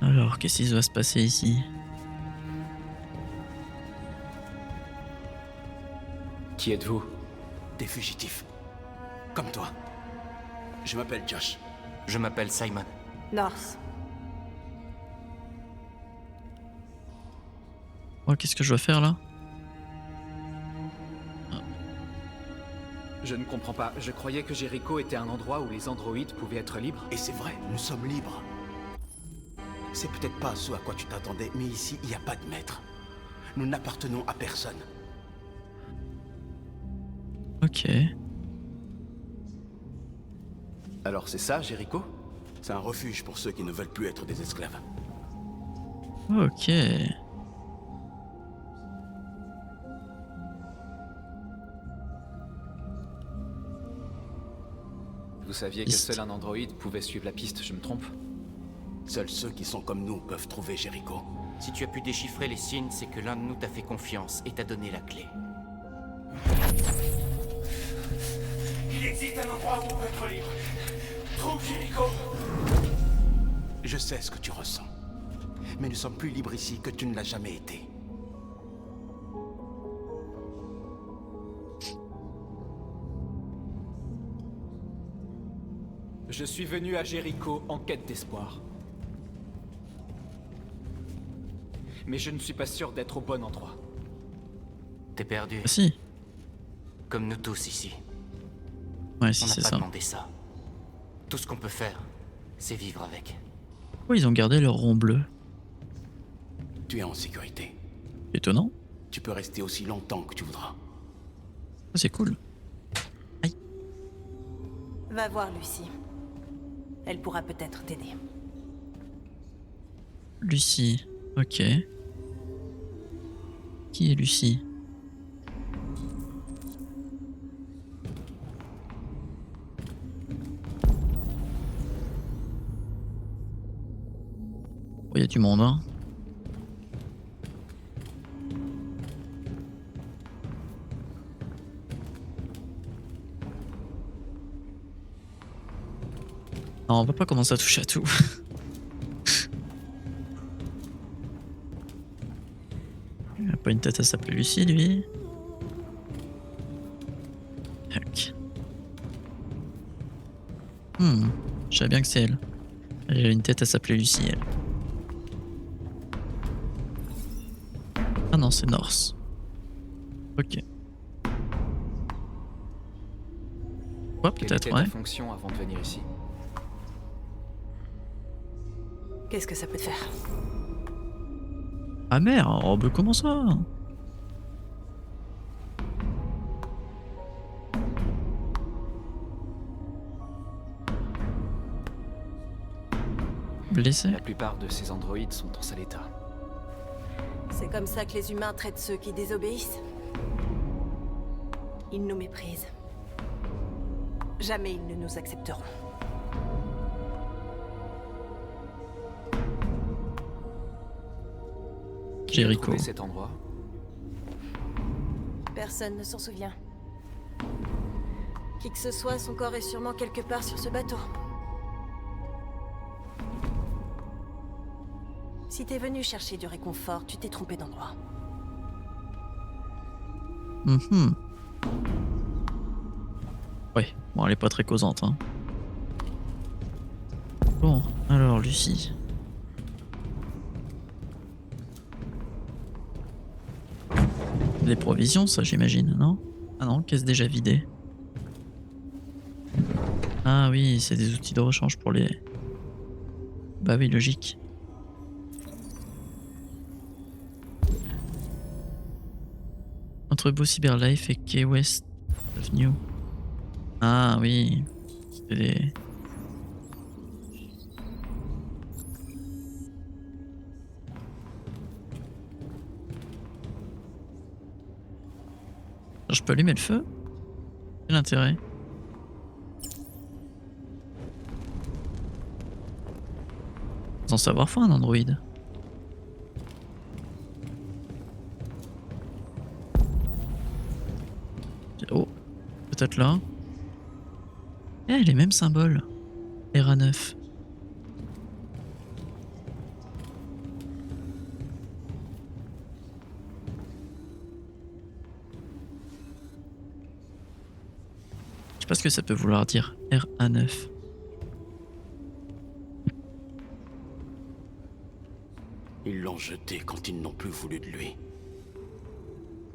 Alors, qu'est-ce qui va se passer ici? Qui êtes-vous? Des fugitifs. Comme toi. Je m'appelle Josh. Je m'appelle Simon. North. Oh, qu'est-ce que je dois faire là? Je ne comprends pas. Je croyais que Jericho était un endroit où les androïdes pouvaient être libres. Et c'est vrai, nous sommes libres. C'est peut-être pas ce à quoi tu t'attendais, mais ici, il n'y a pas de maître. Nous n'appartenons à personne. Ok. Alors c'est ça, Jericho? C'est un refuge pour ceux qui ne veulent plus être des esclaves. Ok. Vous saviez que seul un androïde pouvait suivre la piste, je me trompe? Seuls ceux qui sont comme nous peuvent trouver Jericho. Si tu as pu déchiffrer les signes, c'est que l'un de nous t'a fait confiance et t'a donné la clé. Il existe un endroit où on peut être libre. Trouve Jericho. Je sais ce que tu ressens. Mais nous sommes plus libres ici que tu ne l'as jamais été. Je suis venu à Jericho en quête d'espoir. Mais je ne suis pas sûr d'être au bon endroit. T'es perdu, Ah si. comme nous tous ici. Ouais, si On n'a c'est pas ça. demandé ça. Tout ce qu'on peut faire, c'est vivre avec. Pourquoi ils ont gardé leur rond bleu? Tu es en sécurité. Étonnant. Tu peux rester aussi longtemps que tu voudras. Ça, c'est cool. Va voir Lucie. Elle pourra peut-être t'aider. Lucie. Ok. Qui est Lucie? Oh, y a du monde, hein. Non, on va pas commencer à toucher à tout. Il a pas une tête à s'appeler Lucie, lui. Tac. Je savais bien que c'est elle. Elle a une tête à s'appeler Lucie, elle. Ah non, c'est North. Ok. Ouais, Quelle peut-être, était ouais. ta fonction avant de venir ici? Qu'est-ce que ça peut te faire? Ah merde, oh bah comment ça? Blessé? La plupart de ces androïdes sont en sale état. C'est comme ça que les humains traitent ceux qui désobéissent. Ils nous méprisent. Jamais ils ne nous accepteront. Qui a Jericho. trouvé cet endroit? Personne ne s'en souvient. Qui que ce soit, son corps est sûrement quelque part sur ce bateau. Si t'es venu chercher du réconfort, tu t'es trompé d'endroit. Ouais, bon, elle est pas très causante, hein. Bon, alors, Lucie. Des provisions, ça, j'imagine, non? Ah non, caisse déjà vidée. Ah oui, c'est des outils de rechange pour les... Bah oui, logique. Entre Beau Cyberlife et Key West Avenue. Ah oui, c'est des... Je peux allumer le feu? Quel intérêt? Sans savoir faire un androïde. Oh, peut-être là. Eh, les mêmes symboles. RA9. pas ce que ça peut vouloir dire. RA9. Ils l'ont jeté quand ils n'ont plus voulu de lui.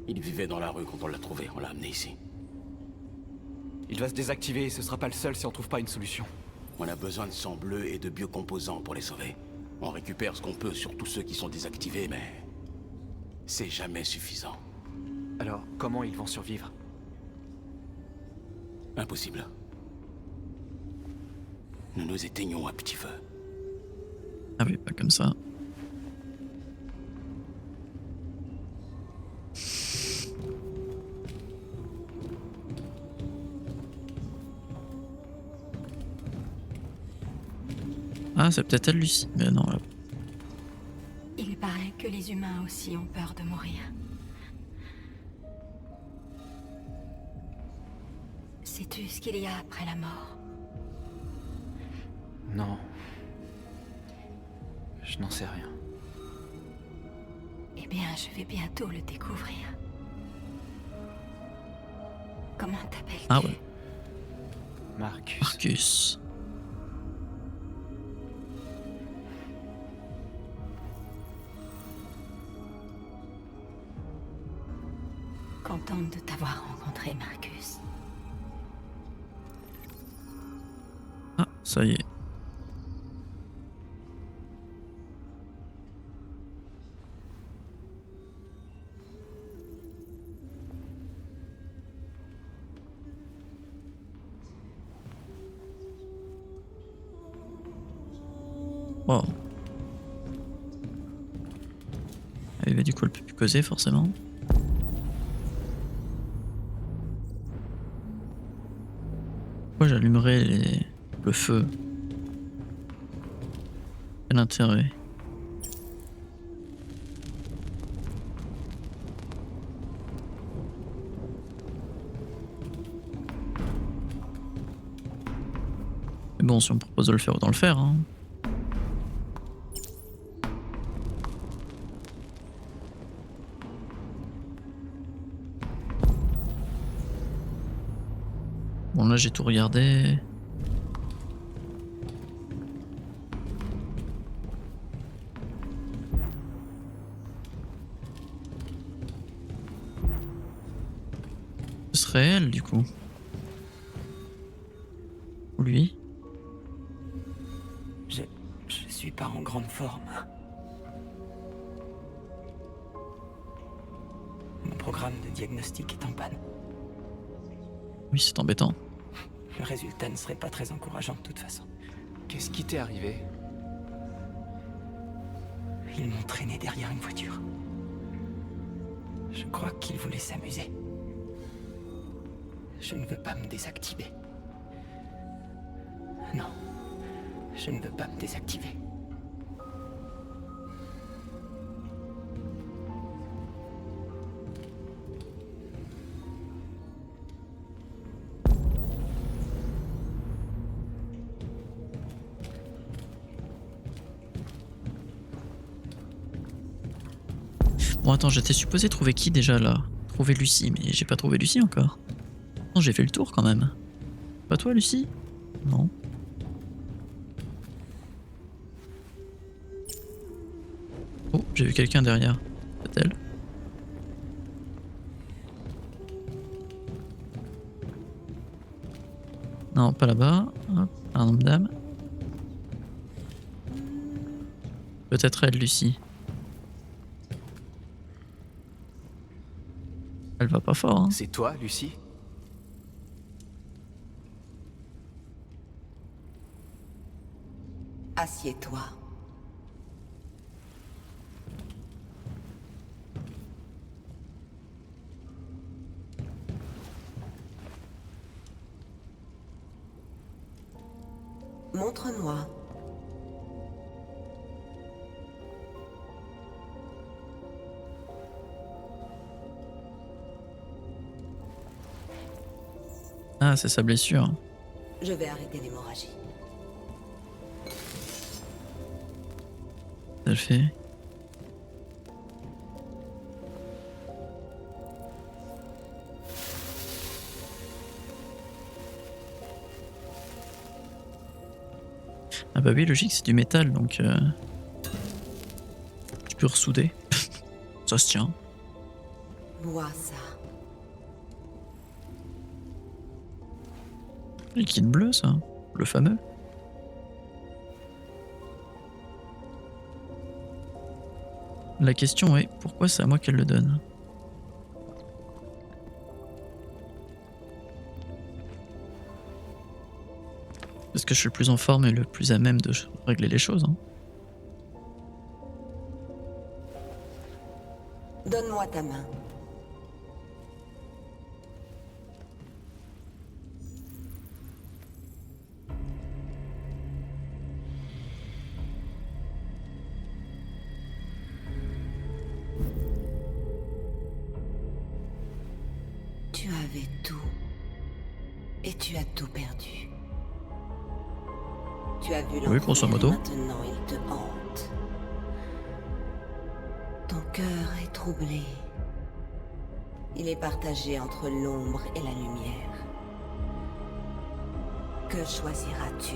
Il vivait dans la rue quand on l'a trouvé, on l'a amené ici. Il va se désactiver et ce sera pas le seul si on trouve pas une solution. On a besoin de sang bleu et de biocomposants pour les sauver. On récupère ce qu'on peut sur tous ceux qui sont désactivés, mais... c'est jamais suffisant. Alors, comment ils vont survivre? Impossible. Nous nous éteignons à petit feu. Ah oui, pas comme ça. Ah, c'est peut-être elle, Lucie. Mais non, là. Il paraît que les humains aussi ont peur de mourir. Sais-tu ce qu'il y a après la mort? Non. Je n'en sais rien. Eh bien, je vais bientôt le découvrir. Comment t'appelles-tu? Ah ouais. Marcus. Marcus. Contente de t'avoir rencontré, Marcus. Ah, ça y est. Wow. Et bah, du coup, elle peut plus causer forcément. Pourquoi j'allumerais le feu? Quel intérêt? Mais bon, si on me propose de le faire, autant le faire, hein. Bon, là j'ai tout regardé. Ce serait elle du coup. Ou lui. Je suis pas en grande forme. Mon programme de diagnostic est en panne. Oui, c'est embêtant. Le résultat ne serait pas très encourageant de toute façon. Qu'est-ce qui t'est arrivé? Ils m'ont traîné derrière une voiture. Je crois qu'ils voulaient s'amuser. Je ne veux pas me désactiver. Non, je ne veux pas me désactiver. Bon, attends, j'étais supposé trouver qui déjà là? Trouver Lucie, mais j'ai pas trouvé Lucie encore. Non, j'ai fait le tour quand même. Pas toi, Lucie? Non. Oh, j'ai vu quelqu'un derrière. C'est elle. Non, pas là-bas. Hop, pardon, madame. Peut-être elle, Lucie. Elle va pas fort, hein. C'est toi, Lucie? Assieds-toi. Montre-moi. Ah, c'est sa blessure. Je vais arrêter l'hémorragie. Ça le fait. Ah bah oui, logique, c'est du métal, donc tu peux ressouder. Ça se tient. Bois ça. Liquide bleu, ça. Le fameux. La question est, pourquoi c'est à moi qu'elle le donne? Parce que je suis le plus en forme et le plus à même de régler les choses. Hein. Donne-moi ta main. Tu avais tout. Et tu as tout perdu. Tu as vu Oui, grosso modo. Maintenant, il te hante. Ton cœur est troublé. Il est partagé entre l'ombre et la lumière. Que choisiras-tu?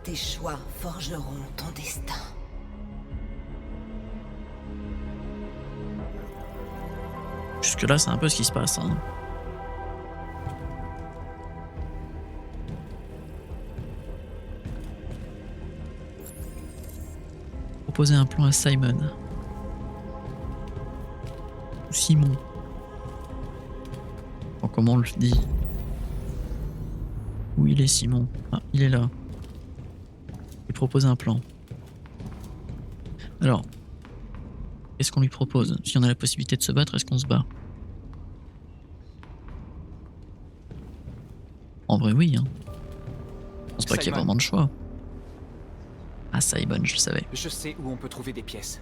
Tes choix forgeront ton destin. Jusque-là, c'est un peu ce qui se passe. Hein. Proposer un plan à Simon. Ou Simon. Oh, comment on le dit? Où il est, Simon? Ah, il est là. Il propose un plan. Alors, qu'est-ce qu'on lui propose? Si on a la possibilité de se battre, est-ce qu'on se bat? En vrai, oui. Hein. Je pense pas qu'il y ait Simon. vraiment de choix. Ah, Simon, je le savais. Je sais où on peut trouver des pièces.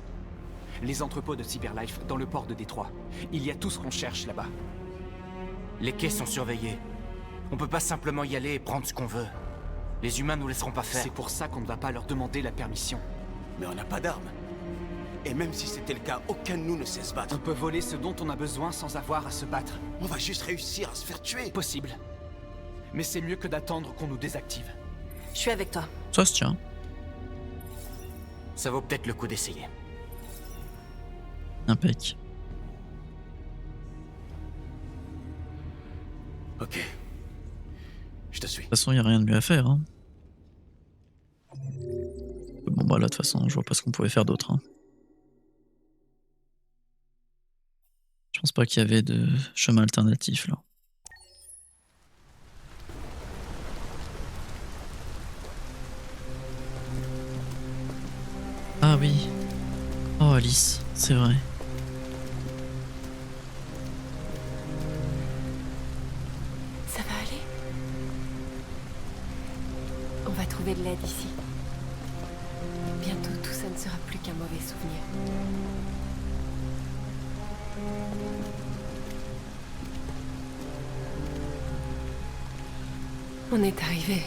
Les entrepôts de Cyberlife dans le port de Détroit. Il y a tout ce qu'on cherche là-bas. Les quais sont surveillés. On peut pas simplement y aller et prendre ce qu'on veut. Les humains nous laisseront pas faire. C'est pour ça qu'on ne va pas leur demander la permission. Mais on n'a pas d'armes. Et même si c'était le cas, aucun de nous ne sait se battre. On peut voler ce dont on a besoin sans avoir à se battre. On va juste réussir à se faire tuer. Possible. Mais c'est mieux que d'attendre qu'on nous désactive. Je suis avec toi. Ça se tient. Ça vaut peut-être le coup d'essayer. Impec. Ok. Je te suis. De toute façon, il n'y a rien de mieux à faire. Hein. Bon, bah là, de toute façon, je vois pas ce qu'on pouvait faire d'autre. Hein. Je pense pas qu'il y avait de chemin alternatif, là. Ah oui. Oh, Alice, c'est vrai. Ça va aller? On va trouver de l'aide ici. Bientôt, tout ça ne sera plus qu'un mauvais souvenir. On est arrivé.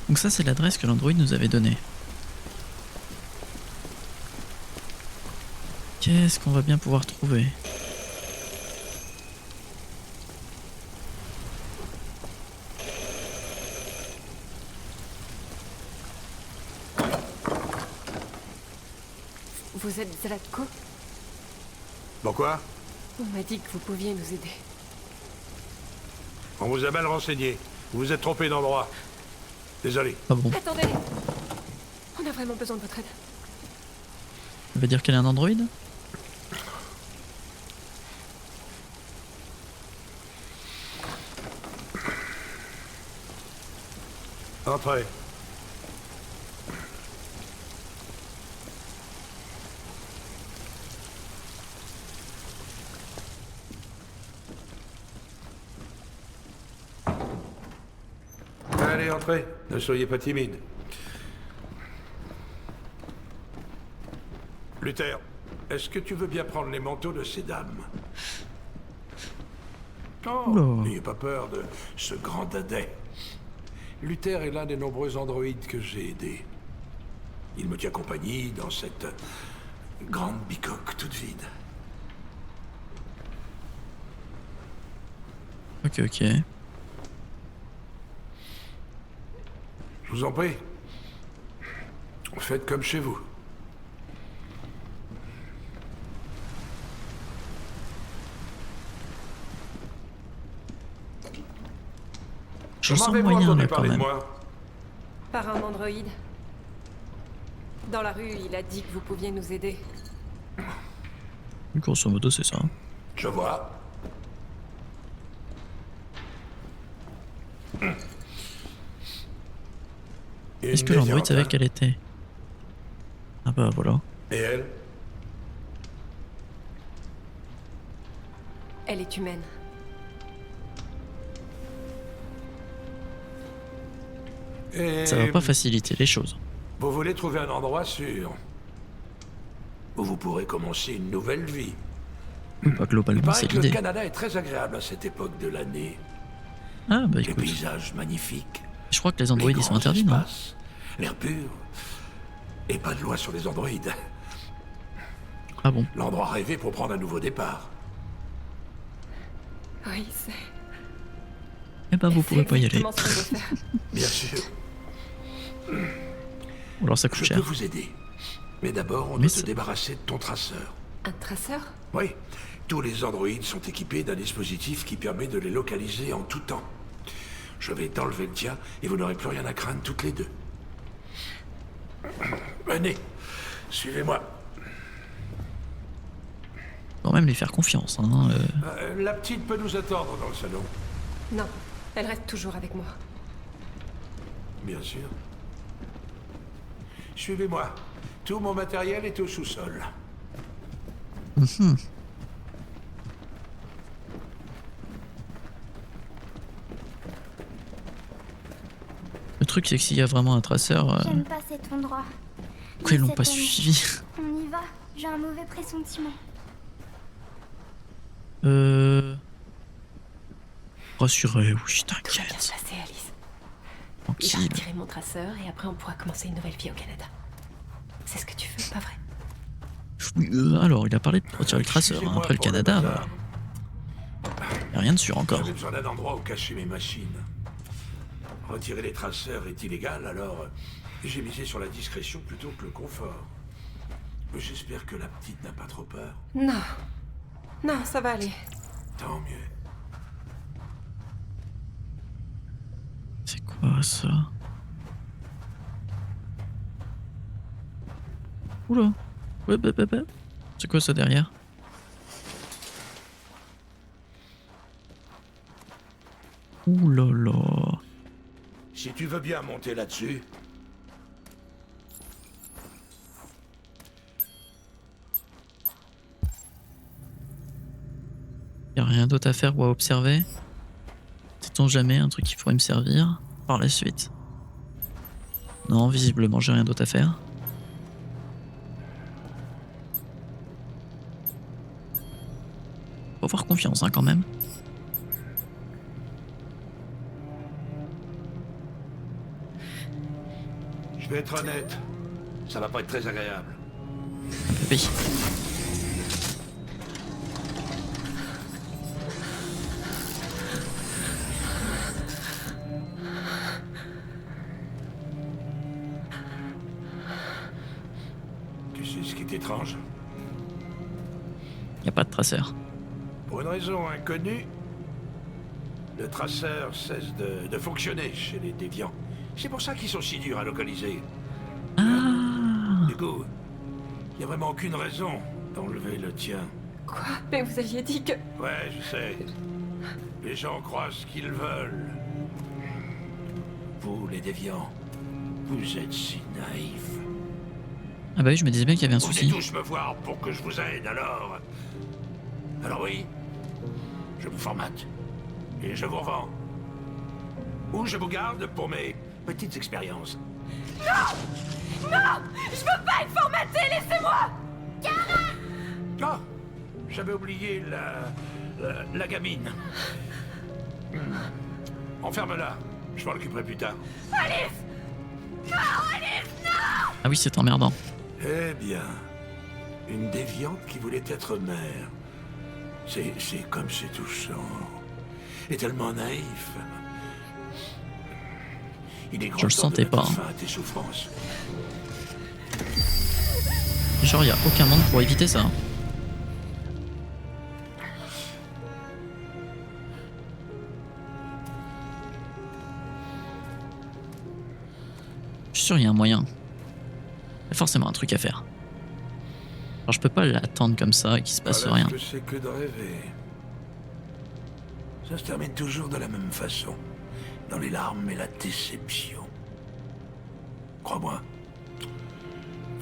Donc ça, c'est l'adresse que l'Android nous avait donnée. Qu'est-ce qu'on va bien pouvoir trouver? Vous êtes Zlatko? Pourquoi? On m'a dit que vous pouviez nous aider. On vous a mal renseigné. Vous vous êtes trompé d'endroit. Désolé. Ah bon? Attendez! On a vraiment besoin de votre aide. Ça veut dire qu'elle est un Android? Entrez. Allez, entrez. Ne soyez pas timide. Luther, Est-ce que tu veux bien prendre les manteaux de ces dames? Oh, Oula. n'ayez pas peur de ce grand dadais. Luther est l'un des nombreux androïdes que j'ai aidés. Il me tient compagnie dans cette grande bicoque toute vide. Ok, ok. Je vous en prie. Faites comme chez vous. Je Comment sens avez-vous moyen entendu là quand parler de même. moi? Par un androïde. Dans la rue, il a dit que vous pouviez nous aider. Grosso modo, c'est ça. Je vois. Est-ce Une que l'androïde savait médiante, qu'elle était? Ah bah voilà. hein. Et elle? Elle est humaine. Et Ça va pas faciliter les choses. vous voulez trouver un endroit sûr où vous pourrez commencer une nouvelle vie. Bah Il globalement, paraît c'est que le l'idée. Canada est très agréable à cette époque de l'année. Ah bah Les écoute, paysages magnifiques. je crois que les androïdes les ils sont grands interdits, non? espaces, l'air pur. Et pas de loi sur les androïdes. Ah bon? L'endroit rêvé pour prendre un nouveau départ. Oui, c'est... Eh bah vous pouvez pas y aller. exactement ce qu'on veut faire. Bien sûr, Ou alors ça coûte je cher. peux vous aider. Mais d'abord, on Mais doit se c'est- débarrasser de ton traceur. Un traceur? Oui, tous les androïdes sont équipés d'un dispositif qui permet de les localiser en tout temps. Je vais t'enlever le tien et vous n'aurez plus rien à craindre toutes les deux. Venez, suivez-moi. Quand même lui faire confiance, hein. La petite peut nous attendre dans le salon. Non, elle reste toujours avec moi. Bien sûr. Suivez-moi. Tout mon matériel est au sous-sol. Le truc c'est que s'il y a vraiment un traceur, J'aime pas cet endroit. pourquoi ils l'ont Ni pas cette année. suivi? On y va, j'ai un mauvais pressentiment. Rassurez, oui, Tout va bien t'inquiète. se passer, Alice. Il va Tranquille. retirer mon traceur et après on pourra commencer une nouvelle vie au Canada. C'est ce que tu veux, pas vrai? Oui, alors, il a parlé de retirer le traceur. Hein. Excusez-moi Après le pour Canada, bazar. y a rien de sûr encore. J'avais besoin d'un endroit où cacher mes machines. Retirer les traceurs est illégal, alors j'ai misé sur la discrétion plutôt que le confort. J'espère que la petite n'a pas trop peur. Non. Non, ça va aller. Tant mieux. C'est quoi ça? Oula. Ouais, bah. C'est quoi ça derrière? Ouh là là. Si tu veux bien monter là-dessus. Y a rien d'autre à faire ou à observer? Sait-on jamais un truc qui pourrait me servir par la suite? Non, visiblement j'ai rien d'autre à faire. Faut avoir confiance hein, quand même. Je vais être honnête. Ça va pas être très agréable. Oui. Tu sais ce qui est étrange? Y a pas de traceur. Pour une raison inconnue, le traceur cesse de fonctionner chez les déviants. C'est pour ça qu'ils sont si durs à localiser. Ah. Du coup, il n'y a vraiment aucune raison d'enlever le tien. Quoi? Mais vous aviez dit que... Ouais, je sais. Les gens croient ce qu'ils veulent. Vous, les déviants, vous êtes si naïfs. Ah bah oui, je me disais bien qu'il y avait un Vous venez souci. tous me voir pour que je vous aide, alors... Alors oui, je vous formate. Et je vous revends. Ou je vous garde pour mes petites expériences. Non! Non! Je veux pas être formaté, laissez-moi! Kara! j'avais oublié la gamine. Enferme-la. Je m'en occuperai plus tard. Alice! Non, Alice, non! Ah oui, c'est emmerdant. Eh bien, une déviante qui voulait être mère. C'est comme c'est touchant. Et tellement naïf. Il est grand Je le temps de sentais mettre pas, fin à tes souffrances. Genre, y a aucun monde pour éviter ça. Je suis sûr, il y a un moyen. Il y a forcément un truc à faire. Alors, je peux pas l'attendre comme ça et qu'il se passe Voilà rien. ce que c'est que de rêver. Ça se termine toujours de la même façon. Dans les larmes et la déception. Crois-moi.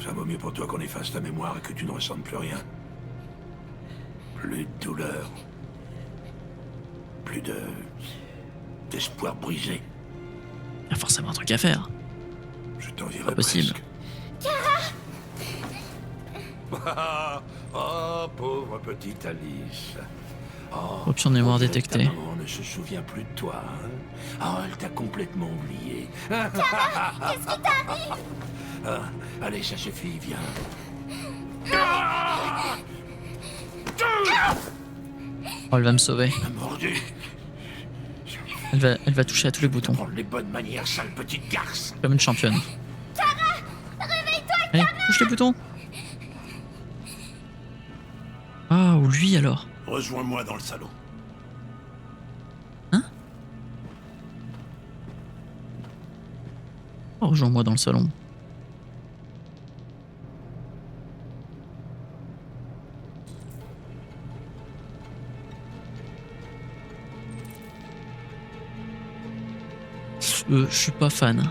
Ça vaut mieux pour toi qu'on efface ta mémoire et que tu ne ressentes plus rien. Plus de douleur. Plus d'espoir brisé. Il y a forcément un truc à faire. Je t'en dirai Pas possible. Oh, pauvre petite Alice. Oh, Option de mémoire on dirait que détectée. ta maman ne se souvient plus de toi. Hein. Oh, elle t'a complètement oublié. Qu'est-ce qui t'arrive? Ah, allez, ça suffit, viens. Oh, elle va me sauver. Mordu. Elle va toucher à tous les boutons. Prendre les bonnes manières, sale petite garce. Comme une championne. Réveille-toi! Allez, touche les boutons. Ah, ou lui alors. Rejoins-moi dans le salon. Hein? Oh, rejoins-moi dans le salon. Je suis pas fan.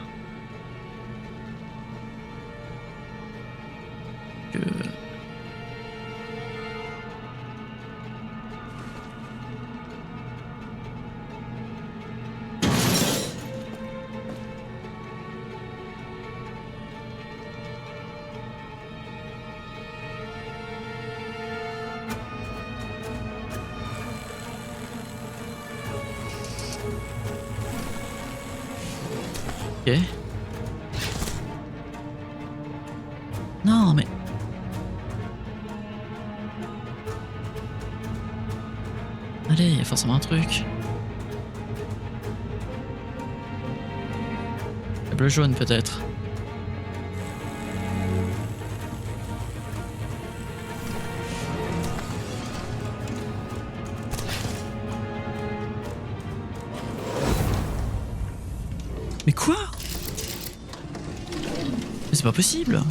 Que... Ok. Non, mais... Allez, il y a forcément un truc. Le bleu jaune peut-être. Mais quoi? Mais c'est pas possible.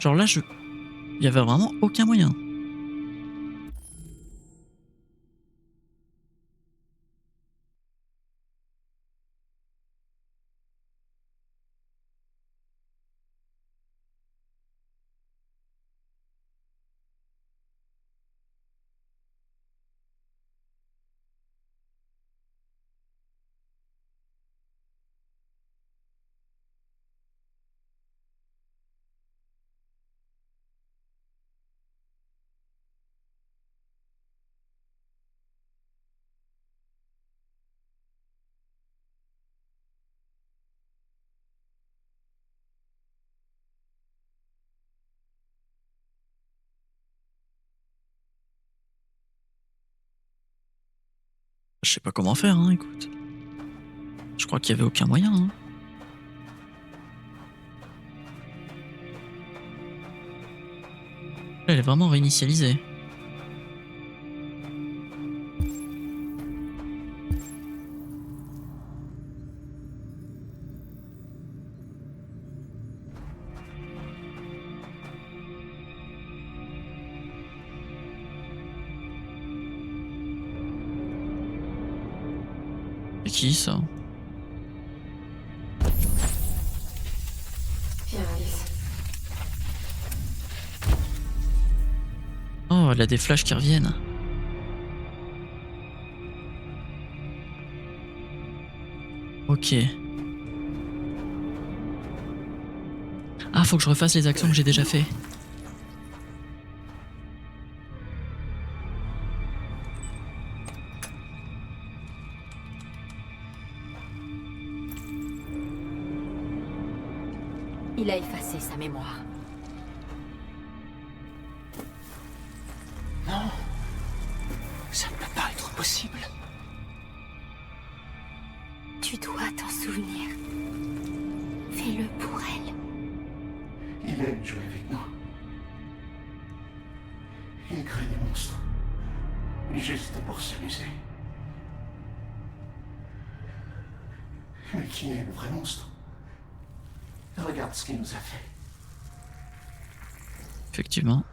Genre là, il y avait vraiment aucun moyen. Je sais pas comment faire, hein, écoute. Je crois qu'il y avait aucun moyen, hein. Là, elle est vraiment réinitialisée. C'est qui ça? Viens, Alice. Oh, elle a des flashs qui reviennent. Ok. Ah, faut que je refasse les actions que j'ai déjà fait. Il a effacé sa mémoire. Non. Ça ne peut pas être possible. Tu dois t'en souvenir. Fais-le pour elle. Il aime jouer avec nous. Il crée des monstres. Juste pour s'amuser. Mais qui est le vrai monstre? Regarde ce qu'il nous a fait. Effectivement.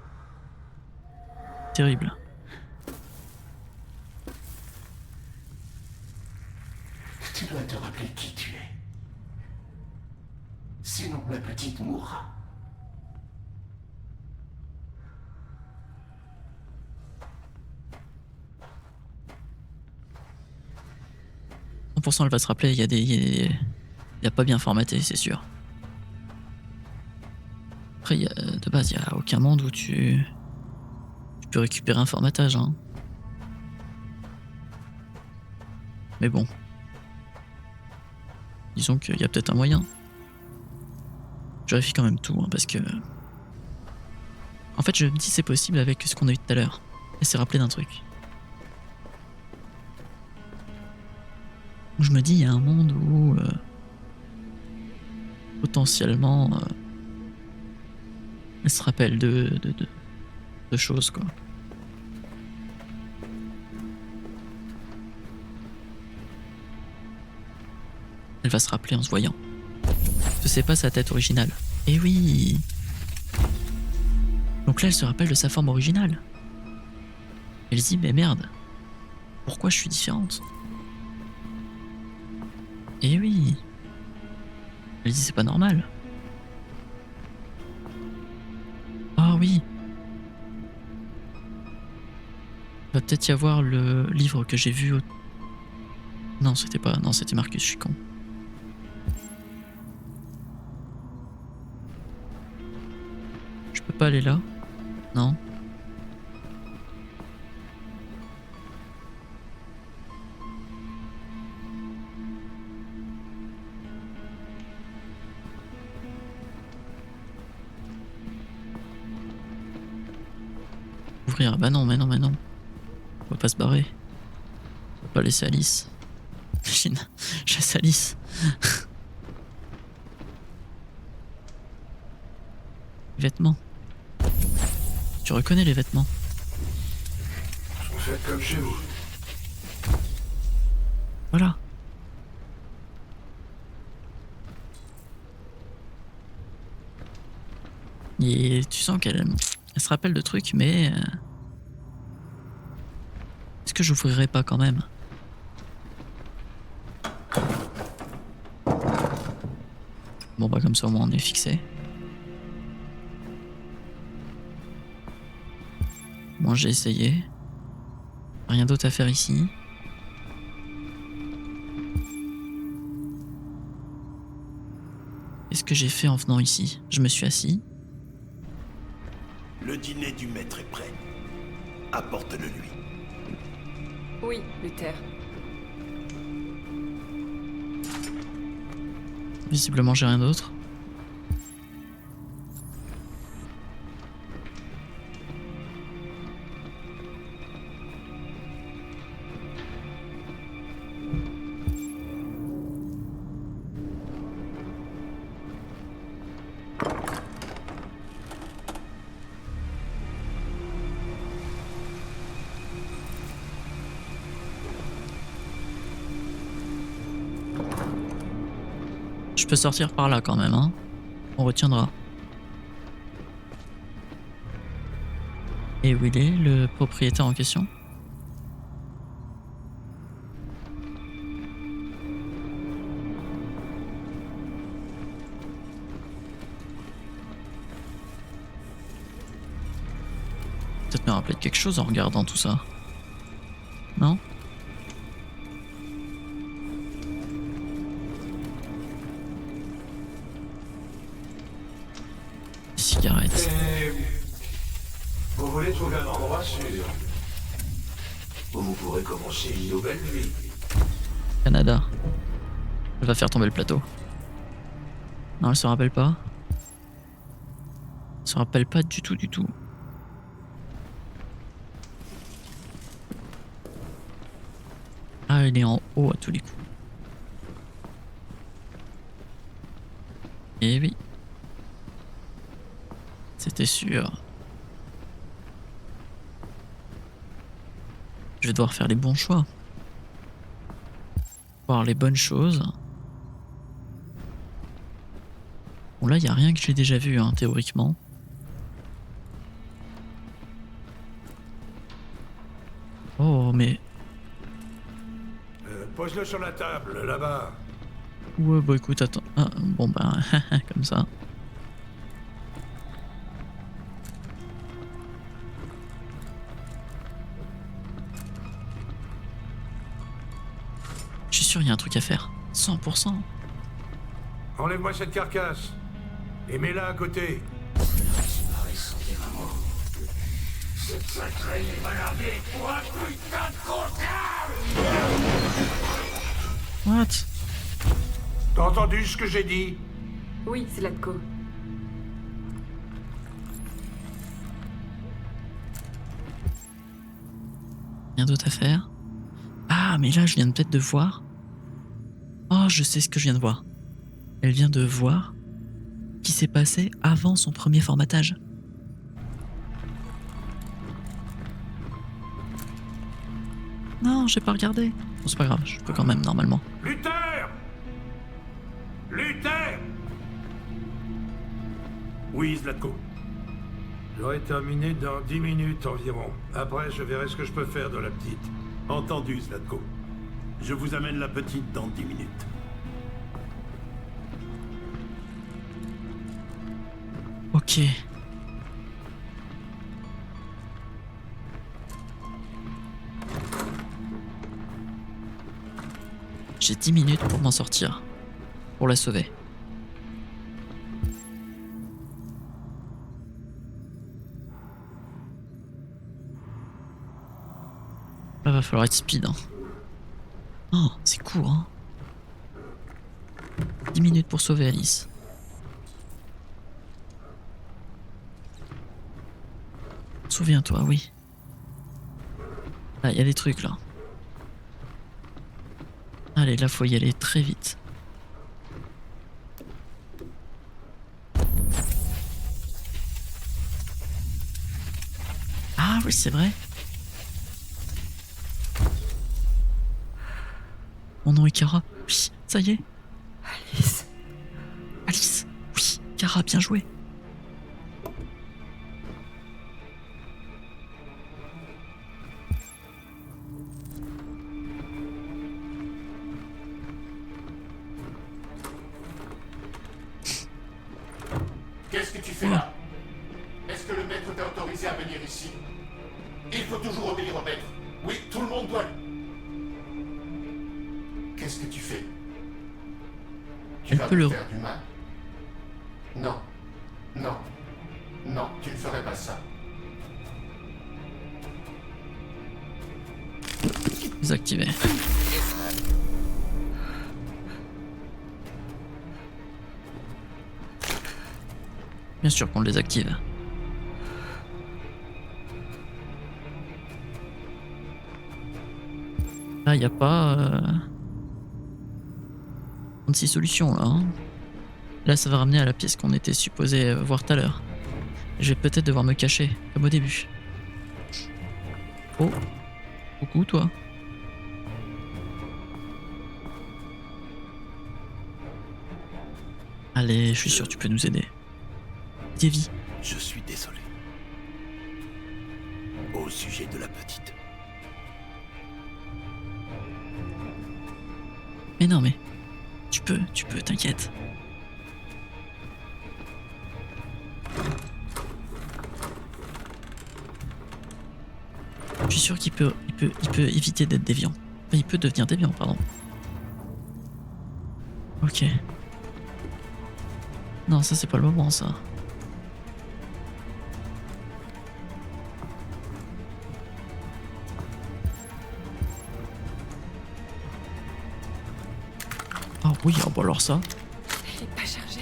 Terrible. Tu dois te rappeler qui tu es. Sinon la petite mourra. Elle va se rappeler, il y a pas bien formaté, c'est sûr. Après, de base, il n'y a aucun monde où tu peux récupérer un formatage. Hein. Mais bon. Disons qu'il y a peut-être un moyen. Je vérifie quand même tout, hein, parce que... En fait, je me dis c'est possible avec ce qu'on a eu tout à l'heure. Elle s'est rappelée d'un truc. Je me dis, il y a un monde où... potentiellement... elle se rappelle de choses, quoi. Elle va se rappeler en se voyant. Ce c'est pas sa tête originale. Eh oui! Donc là, elle se rappelle de sa forme originale. Elle se dit, mais merde, pourquoi je suis différente? Eh oui! Elle dit, c'est pas normal. Ah oui! Il va peut-être y avoir le livre que j'ai vu au... Non, c'était pas... Non, c'était Marcus, je suis con. Je peux pas aller là? Non. Ouvrir? Bah non, mais non, mais non. On va pas se barrer. On va pas laisser Alice. Imagine, chasse Alice. Vêtements. Tu reconnais les vêtements? Vous faites comme chez vous. Voilà. Et tu sens qu'elle se rappelle de trucs, mais... Est-ce que j'ouvrirai pas quand même? Bon bah comme ça au moins on est fixé. Bon, j'ai essayé. Rien d'autre à faire ici. Qu'est-ce que j'ai fait en venant ici? Je me suis assis. Le dîner du maître est prêt. Apporte-le lui. Oui, Luther. Visiblement, j'ai rien d'autre. Je peux sortir par là quand même, hein. On retiendra. Et où il est, le propriétaire en question? Peut-être me rappeler de quelque chose en regardant tout ça. Non? cigarette. Vous voulez trouver un endroit sûr où vous pourrez commencer une nouvelle vie. Canada. Elle va faire tomber le plateau. Non, elle se rappelle pas. Elle se rappelle pas du tout, du tout. Ah, elle est en haut à tous les coups. Eh oui. C'était sûr. Je vais devoir faire les bons choix. Voir les bonnes choses. Bon là, il n'y a rien que j'ai déjà vu, hein, théoriquement. Oh, mais... Pose-le sur la table, là-bas. Ouais, bah écoute, attends. Ah, bon bah, comme ça. Je suis sûr, il y a un truc à faire. 100%. Enlève-moi cette carcasse. Et mets-la à côté. Cette sacrée est malardée pour un putain de comptable. What? T'as entendu ce que j'ai dit? Oui, Zlatko. Rien d'autre à faire. Ah, mais là, je viens peut-être de voir. Oh, je sais ce que je viens de voir. Elle vient de voir ce qui s'est passé avant son premier formatage. Non, j'ai pas regardé. Bon, c'est pas grave, je peux quand même, normalement. Luther! Luther! Oui, Zlatko. J'aurai terminé dans 10 minutes environ. Après, je verrai ce que je peux faire de la petite. Entendu, Zlatko. Je vous amène la petite dans 10 minutes. Ok. J'ai 10 minutes pour m'en sortir. Pour la sauver. Là, va falloir être speed. Hein. Oh, c'est court. Hein. 10 minutes pour sauver Alice. Souviens-toi, oui. Ah, il y a des trucs là. Allez, là, faut y aller très vite. Ah oui, c'est vrai. Mon nom est Kara. Oui, ça y est. Alice. Alice. Oui, Kara, bien joué. Qu'est-ce que tu fais là? Est-ce que le maître t'a autorisé à venir ici? Il faut toujours obéir au maître. Oui, tout le monde doit. Qu'est-ce que tu fais? Tu vas me faire du mal? Non. Non. Non, tu ne ferais pas ça. Désactiver. Bien sûr qu'on le désactive. Là, il n'y a pas 36 solutions, là. Hein. Là, ça va ramener à la pièce qu'on était supposé voir tout à l'heure. Je vais peut-être devoir me cacher, comme au début. Oh. Coucou, toi. Allez, je suis sûr que tu peux nous aider. Davy. Je suis désolé. Au sujet de la petite. Mais non, mais... Tu peux, t'inquiète. Je suis sûr qu'il peut éviter d'être déviant. Enfin, il peut devenir déviant, pardon. Ok. Non, ça c'est pas le moment, ça. Oui, oh, bah alors ça, Il est pas chargé.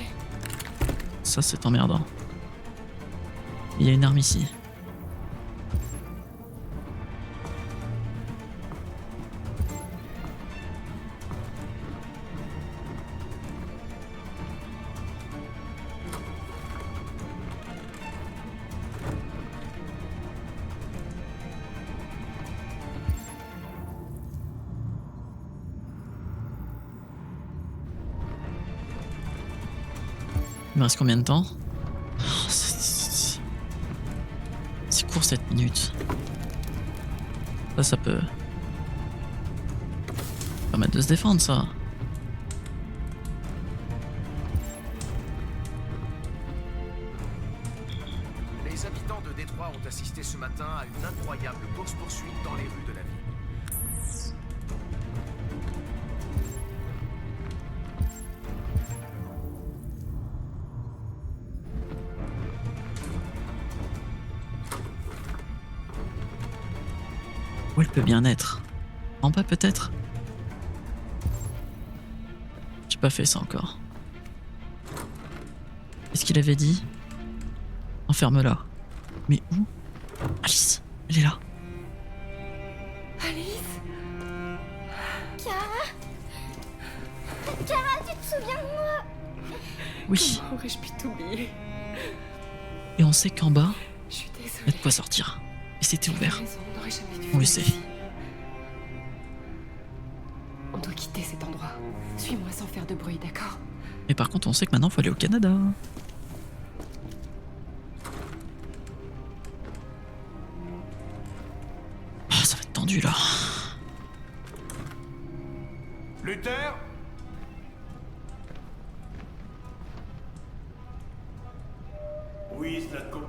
ça c'est emmerdant. Il y a une arme ici. Il me reste combien de temps? Oh, c'est court 7 minutes. Ça peut permettre de se défendre, ça. Les habitants de Détroit ont assisté ce matin à une incroyable course-poursuite dans les rues de la ville. Où elle peut bien être? En bas peut-être? J'ai pas fait ça encore. Qu'est-ce qu'il avait dit? Enferme-la. Mais où? Alice, elle est là. Alice? Kara? Kara, tu te souviens de moi? Oui. Comment aurais-je pu t'oublier? Et on sait qu'en bas, Je suis il y a désolée. de quoi sortir. Et c'était ouvert. Raison, on n'aurait jamais dû On le faire sait. ça. On doit quitter cet endroit. Suis-moi sans faire de bruit, d'accord? Mais par contre, on sait que maintenant, faut aller au Canada. Ah, ça va être tendu, là. Luther? Oui, Zlatko.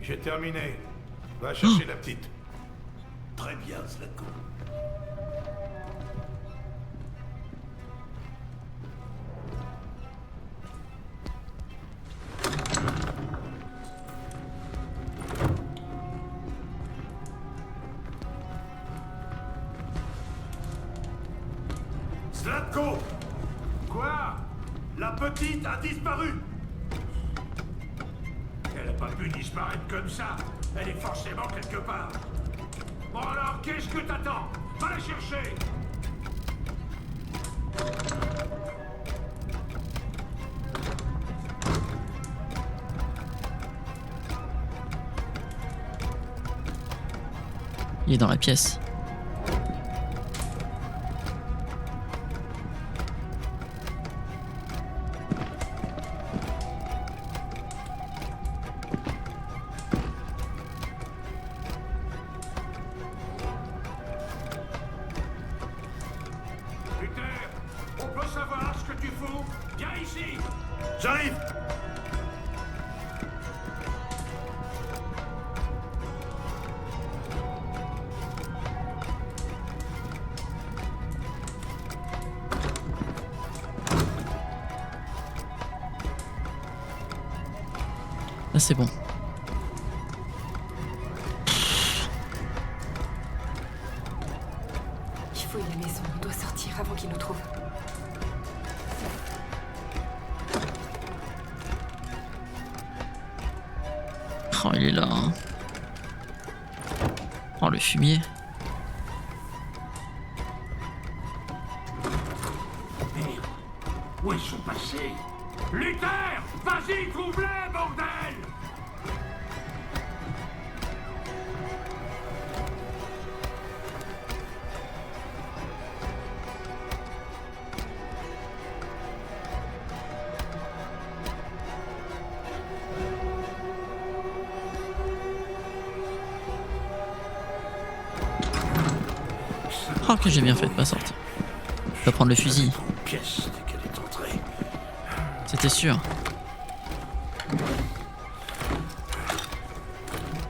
J'ai terminé. Va chercher la petite. Très bien, Zlatko. Zlatko! Quoi? La petite a disparu! Elle a pas pu disparaître comme ça. Elle est forcément quelque part. Bon alors, qu'est-ce que t'attends? Va la chercher! Il est dans la pièce. Luther, on peut savoir ce que tu fous? Viens ici! J'arrive! Là, c'est bon. Il fouille la maison. On doit sortir avant qu'il nous trouve. Oh, il est là. Hein. Oh, le fumier. Merde. Où ils sont passés? Luther! Vas-y, trouve-les, bordel! Oh, que j'ai bien fait de pas sortir. Je dois prendre le fusil. Une pièce dès qu'elle est entrée. C'était sûr.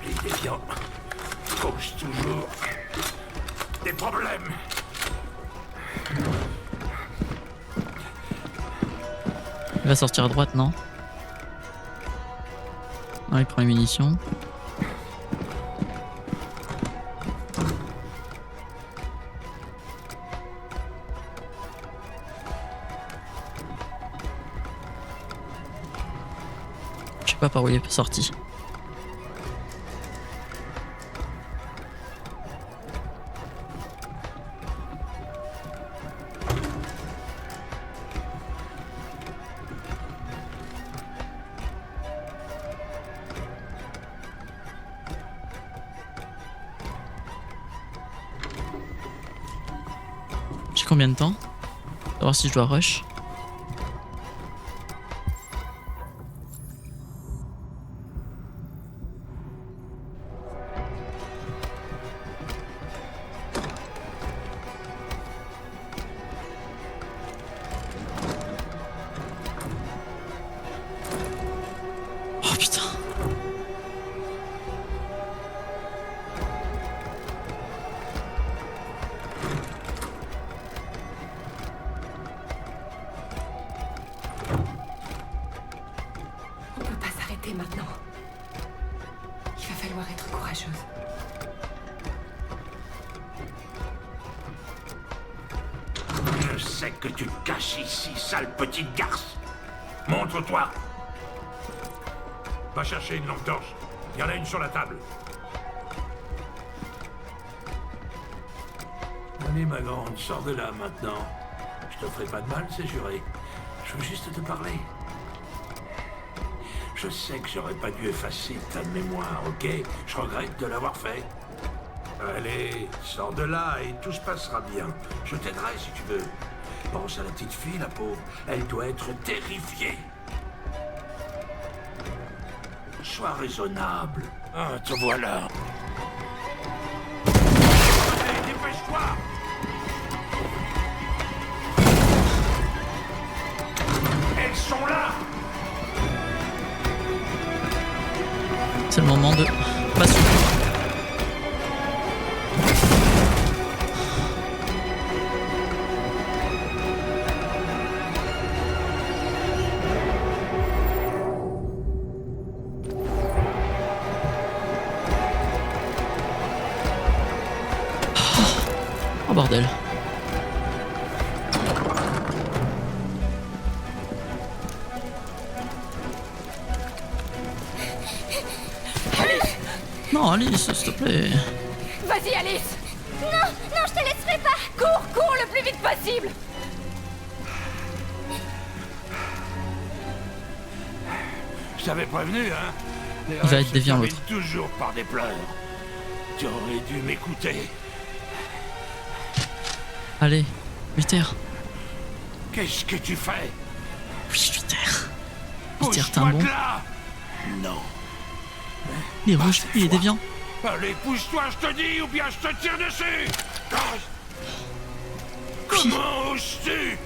Les déviants causent toujours des problèmes. Il va sortir à droite, non? Non, il prend les munitions. sais pas par où il est sorti. J'ai combien de temps? Savoir si je dois rush. Oh putain. On peut pas s'arrêter maintenant. Il va falloir être courageuse. Je sais que tu te caches ici, sale petite garce. Montre-toi. Va chercher une lampe torche. Il y en a une sur la table. Allez, ma grande, sors de là maintenant. Je te ferai pas de mal, c'est juré. Je veux juste te parler. Je sais que j'aurais pas dû effacer ta mémoire, ok? Je regrette de l'avoir fait. Allez, sors de là et tout se passera bien. Je t'aiderai si tu veux. Pense à la petite fille, la pauvre. Elle doit être terrifiée. Sois raisonnable. Ah, te voilà. Allez, dépêche-toi! Elles sont là! C'est le moment de passer. Oh bordel. Non, Alice, s'il te plaît. Vas-y, Alice! Non, non, je te laisserai pas. Cours, cours le plus vite possible! Je t'avais prévenu, hein? Les Il va rêves être se déviant, terminent l'autre. toujours par des pleurs. Tu aurais dû m'écouter. Allez, 8h. Qu'est-ce que tu fais? Oui, 8h. 8h, t'es un Pousse-toi bon. de là! Non. Il est rouge, il est déviant. Allez, pousse-toi, je te dis, ou bien je te tire dessus! Comment oses-tu?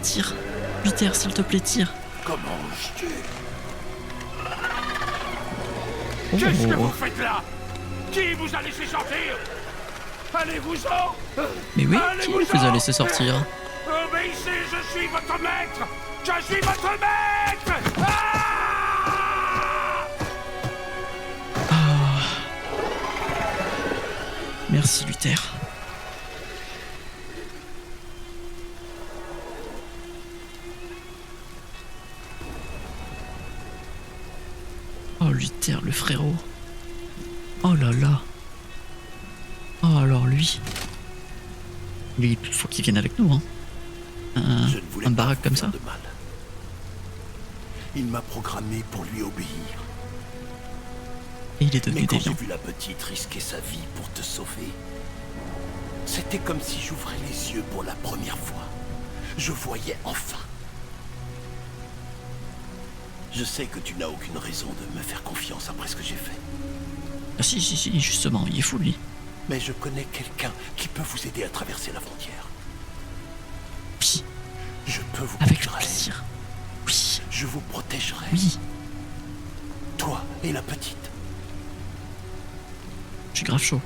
Tire. 8h, s'il te plaît, tire. Comment oses-tu? Oh. Qu'est-ce que vous faites là? Qui vous a laissé sortir? Allez-vous-en! Mais oui, qui Allez-vous-en! vous a laissé sortir? Obéissez, je suis votre maître! Je suis votre maître! Merci, Luther. Oh, Luther, le frérot. Oh là là. Oh, alors lui. Lui, il faut qu'il vienne avec nous, hein. Je ne voulais Un pas baraque vous comme faire ça. de mal. Il m'a programmé pour lui obéir. Et il est devenu Mais quand déviant. j'ai vu la petite risquer sa vie pour te sauver, c'était comme si j'ouvrais les yeux pour la première fois. Je voyais enfin. Je sais que tu n'as aucune raison de me faire confiance après ce que j'ai fait. Ah si, si, si, justement, il est fou, lui. Mais je connais quelqu'un qui peut vous aider à traverser la frontière. Oui. Je peux vous Avec conduire à elle. plaisir. Oui. Je vous protégerai. Oui. Toi et la petite. Je suis grave chaud.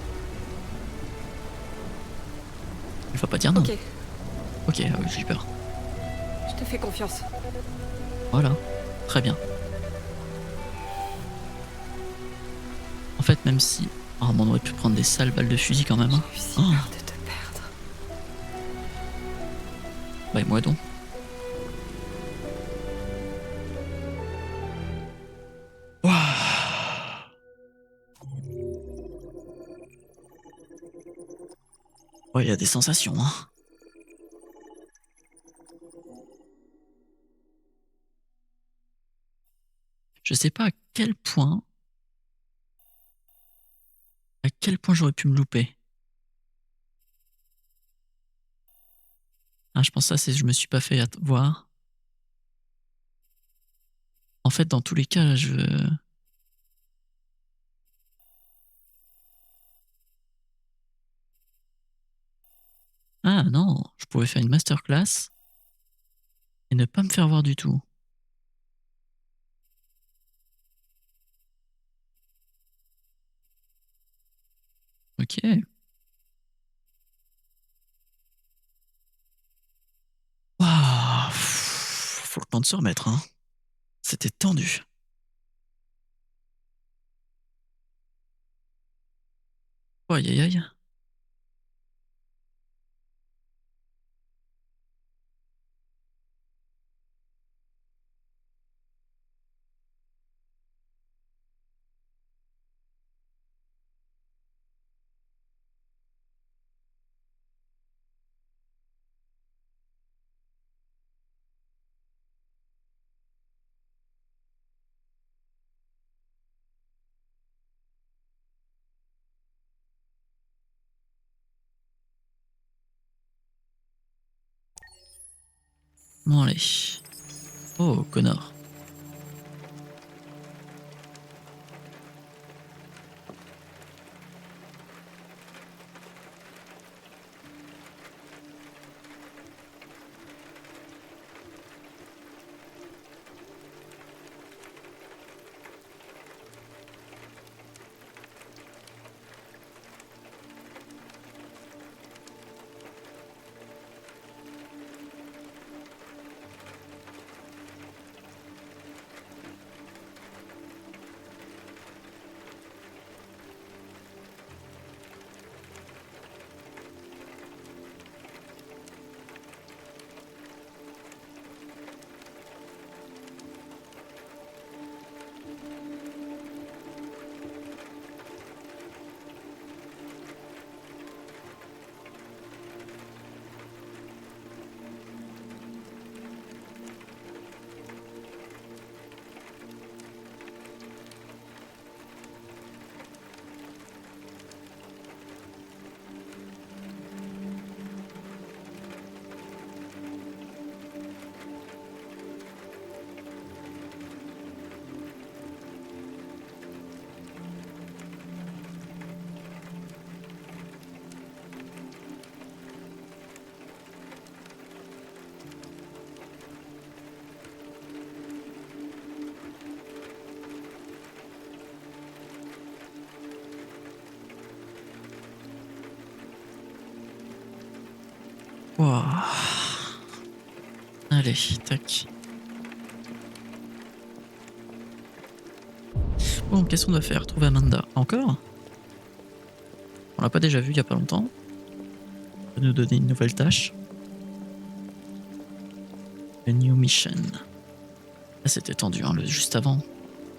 Il faut pas dire non. Ok, Ok, ah oui, j'ai peur. je te fais confiance. Voilà. Très bien. En fait, même si... Oh, on aurait pu prendre des sales balles de fusil quand même. Hein. J'ai eu si Oh. peur de te perdre. Bah, et moi donc. Ouais, il y a des sensations, hein. Je sais pas à quel point j'aurais pu me louper. Ah, je pense que ça, c'est je me suis pas fait voir. En fait, dans tous les cas, je... Ah non, je pouvais faire une masterclass et ne pas me faire voir du tout. Ok. Waouh, faut le temps de se remettre, hein. C'était tendu. Oh, aïe aïe aïe. Bon, allez. Oh, connard. Wow. Allez, tac. Bon, qu'est-ce qu'on doit faire? Trouver Amanda. Encore? On l'a pas déjà vu il y a pas longtemps. On va nous donner une nouvelle tâche. A new mission. Ah, c'était tendu, hein, juste avant.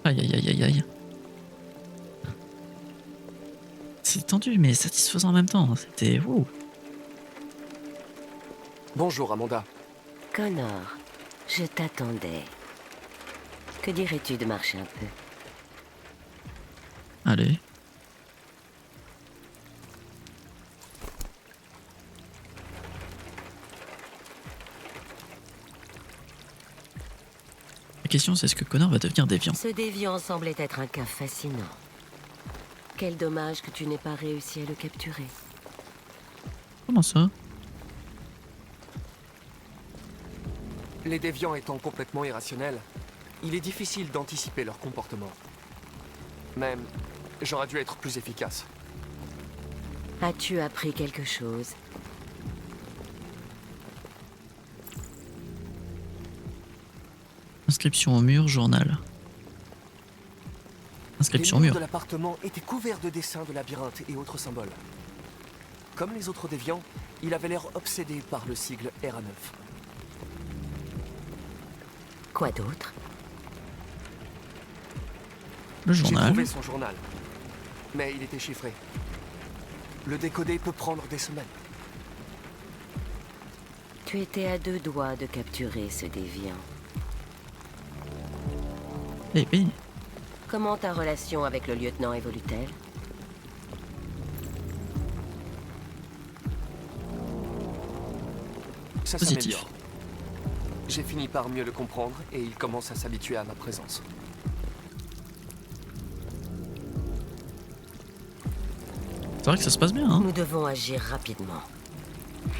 Aïe aïe aïe aïe aïe. C'est tendu, mais satisfaisant en même temps. C'était... Wow. Bonjour, Amanda. Connor, je t'attendais. Que dirais-tu de marcher un peu? Allez. La question, c'est est-ce que Connor va devenir déviant? Ce déviant semblait être un cas fascinant. Quel dommage que tu n'aies pas réussi à le capturer. Comment ça? Les déviants étant complètement irrationnels, il est difficile d'anticiper leur comportement. Même, j'aurais dû être plus efficace. As-tu appris quelque chose? Inscription au mur, journal. Inscription au Les murs mur. de l'appartement étaient couverts de dessins de labyrinthes et autres symboles. Comme les autres déviants, il avait l'air obsédé par le sigle RA9. Quoi d'autre? Le J'ai journal. trouvé son journal, mais il était chiffré. Le décoder peut prendre des semaines. Tu étais à 2 doigts de capturer ce déviant. Eh oui. Comment ta relation avec le lieutenant évolue-t-elle? Ça Positif. s'améliore. J'ai fini par mieux le comprendre et il commence à s'habituer à ma présence. C'est vrai que ça se passe bien, hein. Nous devons agir rapidement.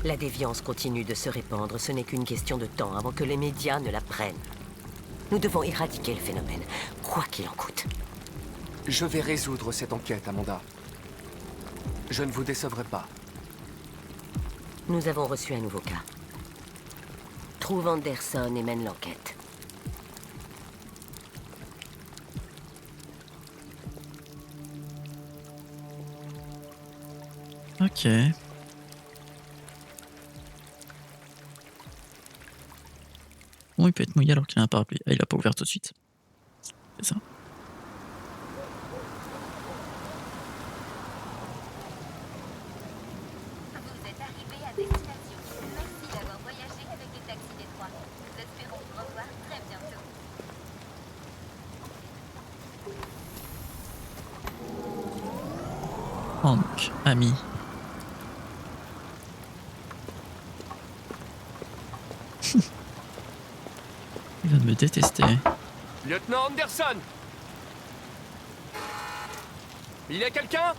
La déviance continue de se répandre. Ce n'est qu'une question de temps avant que les médias ne la prennent. Nous devons éradiquer le phénomène, quoi qu'il en coûte. Je vais résoudre cette enquête, Amanda. Je ne vous décevrai pas. Nous avons reçu un nouveau cas. Trouve Anderson et mène l'enquête. Ok. Bon, il peut être mouillé alors qu'il a un parapluie. Ah, il a pas ouvert tout de suite. C'est ça. Vous êtes arrivé à destination. Merci d'avoir voyagé avec les taxis Détroit. Nous espérons vous revoir très bientôt. Hank, ami. Il va me détester. Lieutenant Anderson! Il y a quelqu'un?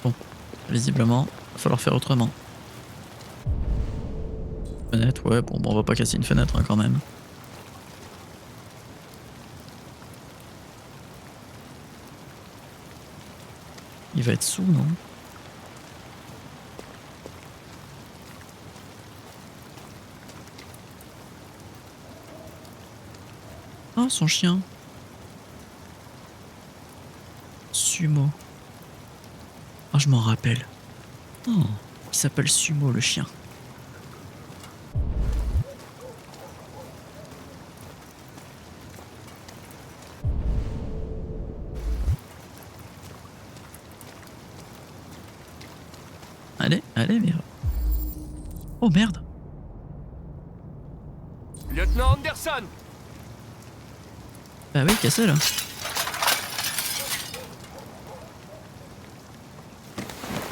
Bon, visiblement, va falloir faire autrement. Fenêtre, ouais, bon, on va pas casser une fenêtre hein, quand même. Il va être sous, non? Oh, son chien. Sumo. Oh, je m'en rappelle. Oh, il s'appelle Sumo, le chien. Allez, allez, mais... Oh merde. Lieutenant Anderson! Bah oui, cassé là.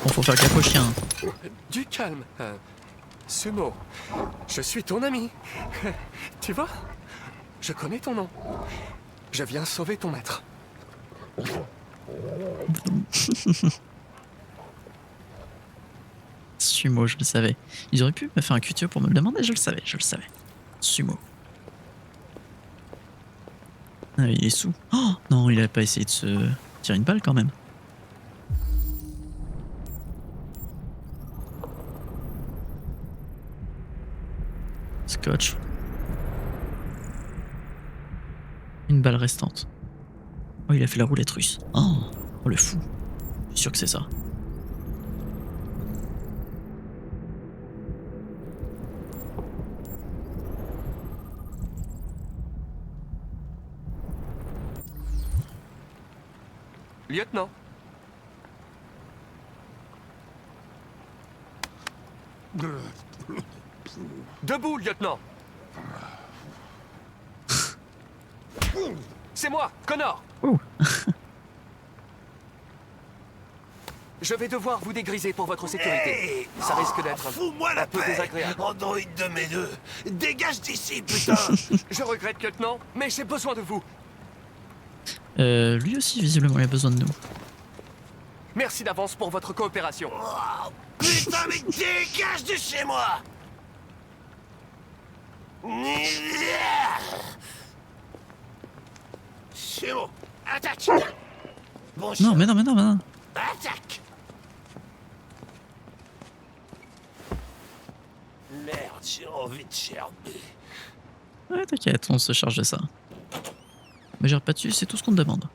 Bon, faut faire gaffe au chien. Du calme. Sumo, je suis ton ami. Tu vois? Je connais ton nom. Je viens sauver ton maître. Sumo, je le savais. Ils auraient pu me faire un QTE pour me le demander, je le savais, je le savais. Sumo. Ah, il est sous. Oh non, il a pas essayé de se tirer une balle quand même. Scotch. Une balle restante. Oh, il a fait la roulette russe. Oh, oh le fou. Je suis sûr que c'est ça. Lieutenant. Debout, lieutenant. C'est moi, Connor. Je vais devoir vous dégriser pour votre sécurité. Hey, ça risque d'être fous-moi la un peu paix, désagréable. androïde de mes deux. Dégage d'ici, putain. Je regrette, lieutenant, mais j'ai besoin de vous. Lui aussi, visiblement, il a besoin de nous. Merci d'avance pour votre coopération. Oh, putain, mais dégage de chez moi. C'est bon. Attaque. Bon Non, mais non, mais non, mais non. Attaque. Merde, j'ai envie de gerber. Ouais, t'inquiète, on se charge de ça. Mais gère pas dessus, c'est tout ce qu'on te demande.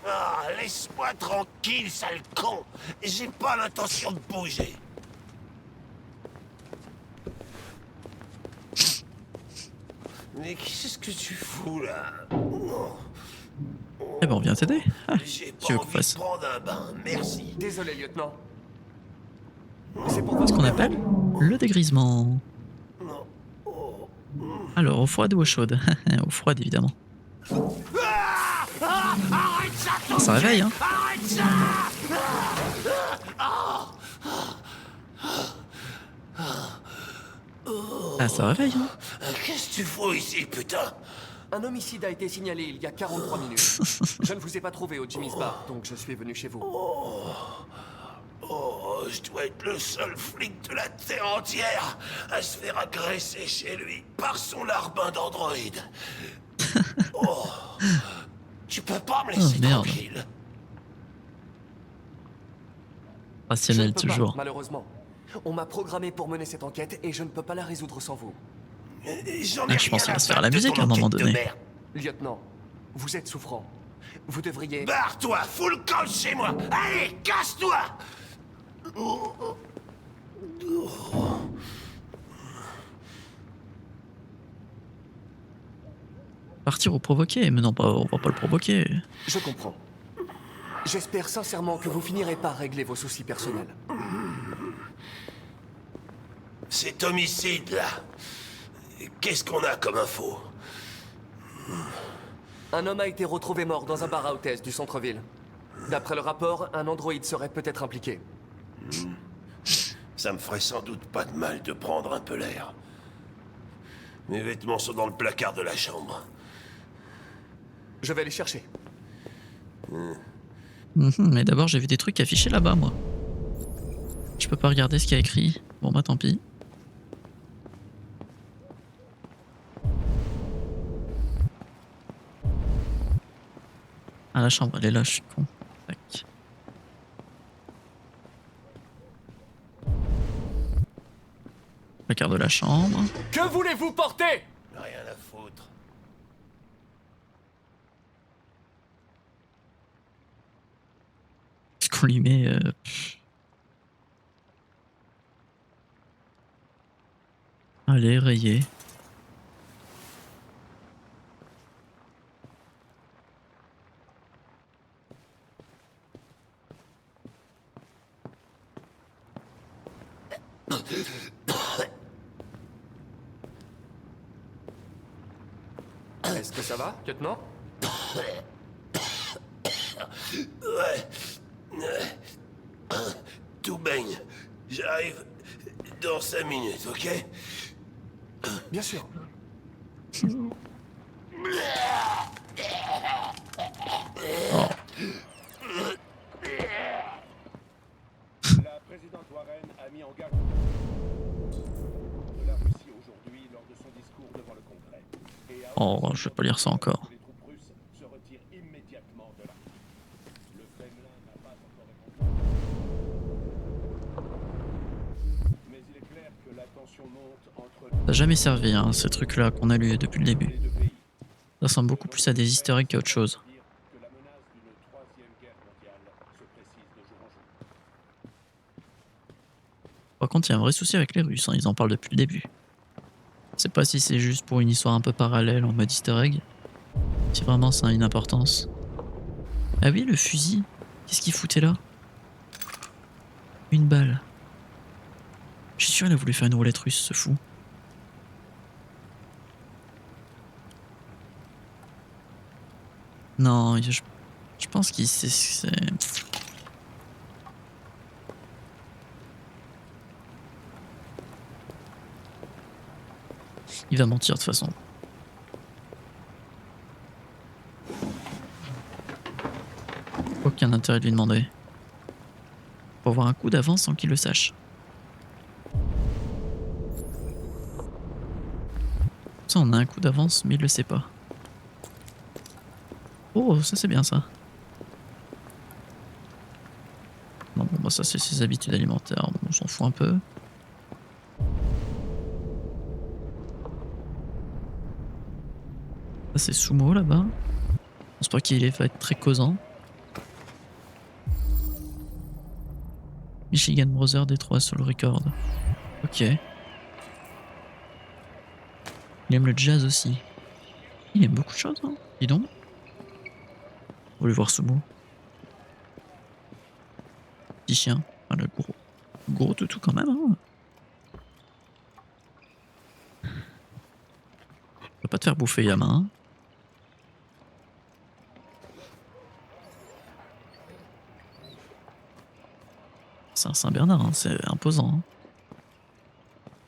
Ah, laisse-moi tranquille, sale con. J'ai pas l'intention de bouger. Mais qu'est-ce que tu fous là? Eh ben, on vient t'aider. Ah, J'ai tu veux pas qu'on envie de fasse prendre un bain, merci. Désolé, lieutenant. C'est pour ce votre qu'on bien. appelle le dégrisement. Alors, eau froide ou eau chaude? Eau froide, évidemment. Arrête ça, ton Ça réveille, hein. Arrête ça! Ah, ça réveille, hein. Qu'est-ce que tu fous ici, putain? Un homicide a été signalé il y a 43 minutes. Je ne vous ai pas trouvé au Jimmy's Bar, donc je suis venu chez vous. Oh, je dois être le seul flic de la Terre entière à se faire agresser chez lui par son larbin d'androïde. Oh, tu peux pas me laisser merde. tranquille. Je Rationnel ne peux pas, toujours. malheureusement. On m'a programmé pour mener cette enquête et je ne peux pas la résoudre sans vous. J'en ai Ah, je pense rien qu'il va à se faire la battre de musique ton à un moment enquête de donné. merde. Lieutenant, vous êtes souffrant. Vous devriez... Barre-toi, fous le camp de chez moi. Allez, casse-toi. Partir ou provoquer? Mais non, pas, on va pas le provoquer. Je comprends. J'espère sincèrement que vous finirez par régler vos soucis personnels. Cet homicide-là, qu'est-ce qu'on a comme info? Un homme a été retrouvé mort dans un bar à hôtesse du centre-ville. D'après le rapport, un androïde serait peut-être impliqué. Ça me ferait sans doute pas de mal de prendre un peu l'air. Mes vêtements sont dans le placard de la chambre. Je vais les chercher. Mais d'abord, j'ai vu des trucs affichés là-bas, moi. Je peux pas regarder ce qu'il y a écrit. Bon, bah tant pis. Ah, la chambre, elle est là, je suis con. Tac. Placard de la chambre. Que voulez-vous porter? Rien à foutre. Ce qu'on lui met... Allez, rayé. Est-ce que ça va, lieutenant? Ouais. Tout baigne. J'arrive dans 5 minutes, ok? Bien sûr. La présidente Warren a mis en garde de la Russie aujourd'hui lors de son discours devant le Congrès. Et a Oh, je vais pas lire ça encore. les troupes russes se retirent immédiatement de l'Arctique. Le Kremlin n'a pas encore répondu. Mais il est clair que la tension monte entre Ça n'a jamais servi, hein, ces trucs-là qu'on a lu depuis le début. les deux pays. Ça ressemble beaucoup plus à des easter eggs qu'à autre chose. Dire que la menace d'une troisième guerre mondiale se précise de jour en jour. Par contre, il y a un vrai souci avec les Russes, hein, ils en parlent depuis le début. Je sais pas si c'est juste pour une histoire un peu parallèle en mode easter egg. Si vraiment ça a une importance. Ah oui, le fusil. Qu'est-ce qu'il foutait là? Une balle. Je suis sûr qu'il a voulu faire une roulette russe, ce fou. Non, je pense qu'il sait ce que c'est. Il va mentir de toute façon. Aucun intérêt de lui demander. Pour avoir un coup d'avance sans qu'il le sache. Ça, on a un coup d'avance, mais il le sait pas. Oh, ça c'est bien ça. Non, bon, bah ça c'est ses habitudes alimentaires, bon, on s'en fout un peu. Ça c'est Sumo là-bas. Je pense pas qu'il va être très causant. Michigan Brothers Détroit sur le record. Ok. Il aime le jazz aussi. Il aime beaucoup de choses, hein. Dis donc. On va aller voir Sumo. Petit chien. Ah, le gros toutou quand même, hein. Je vais pas te faire bouffer, Yama, hein. C'est un Saint-Bernard, hein. C'est imposant, hein.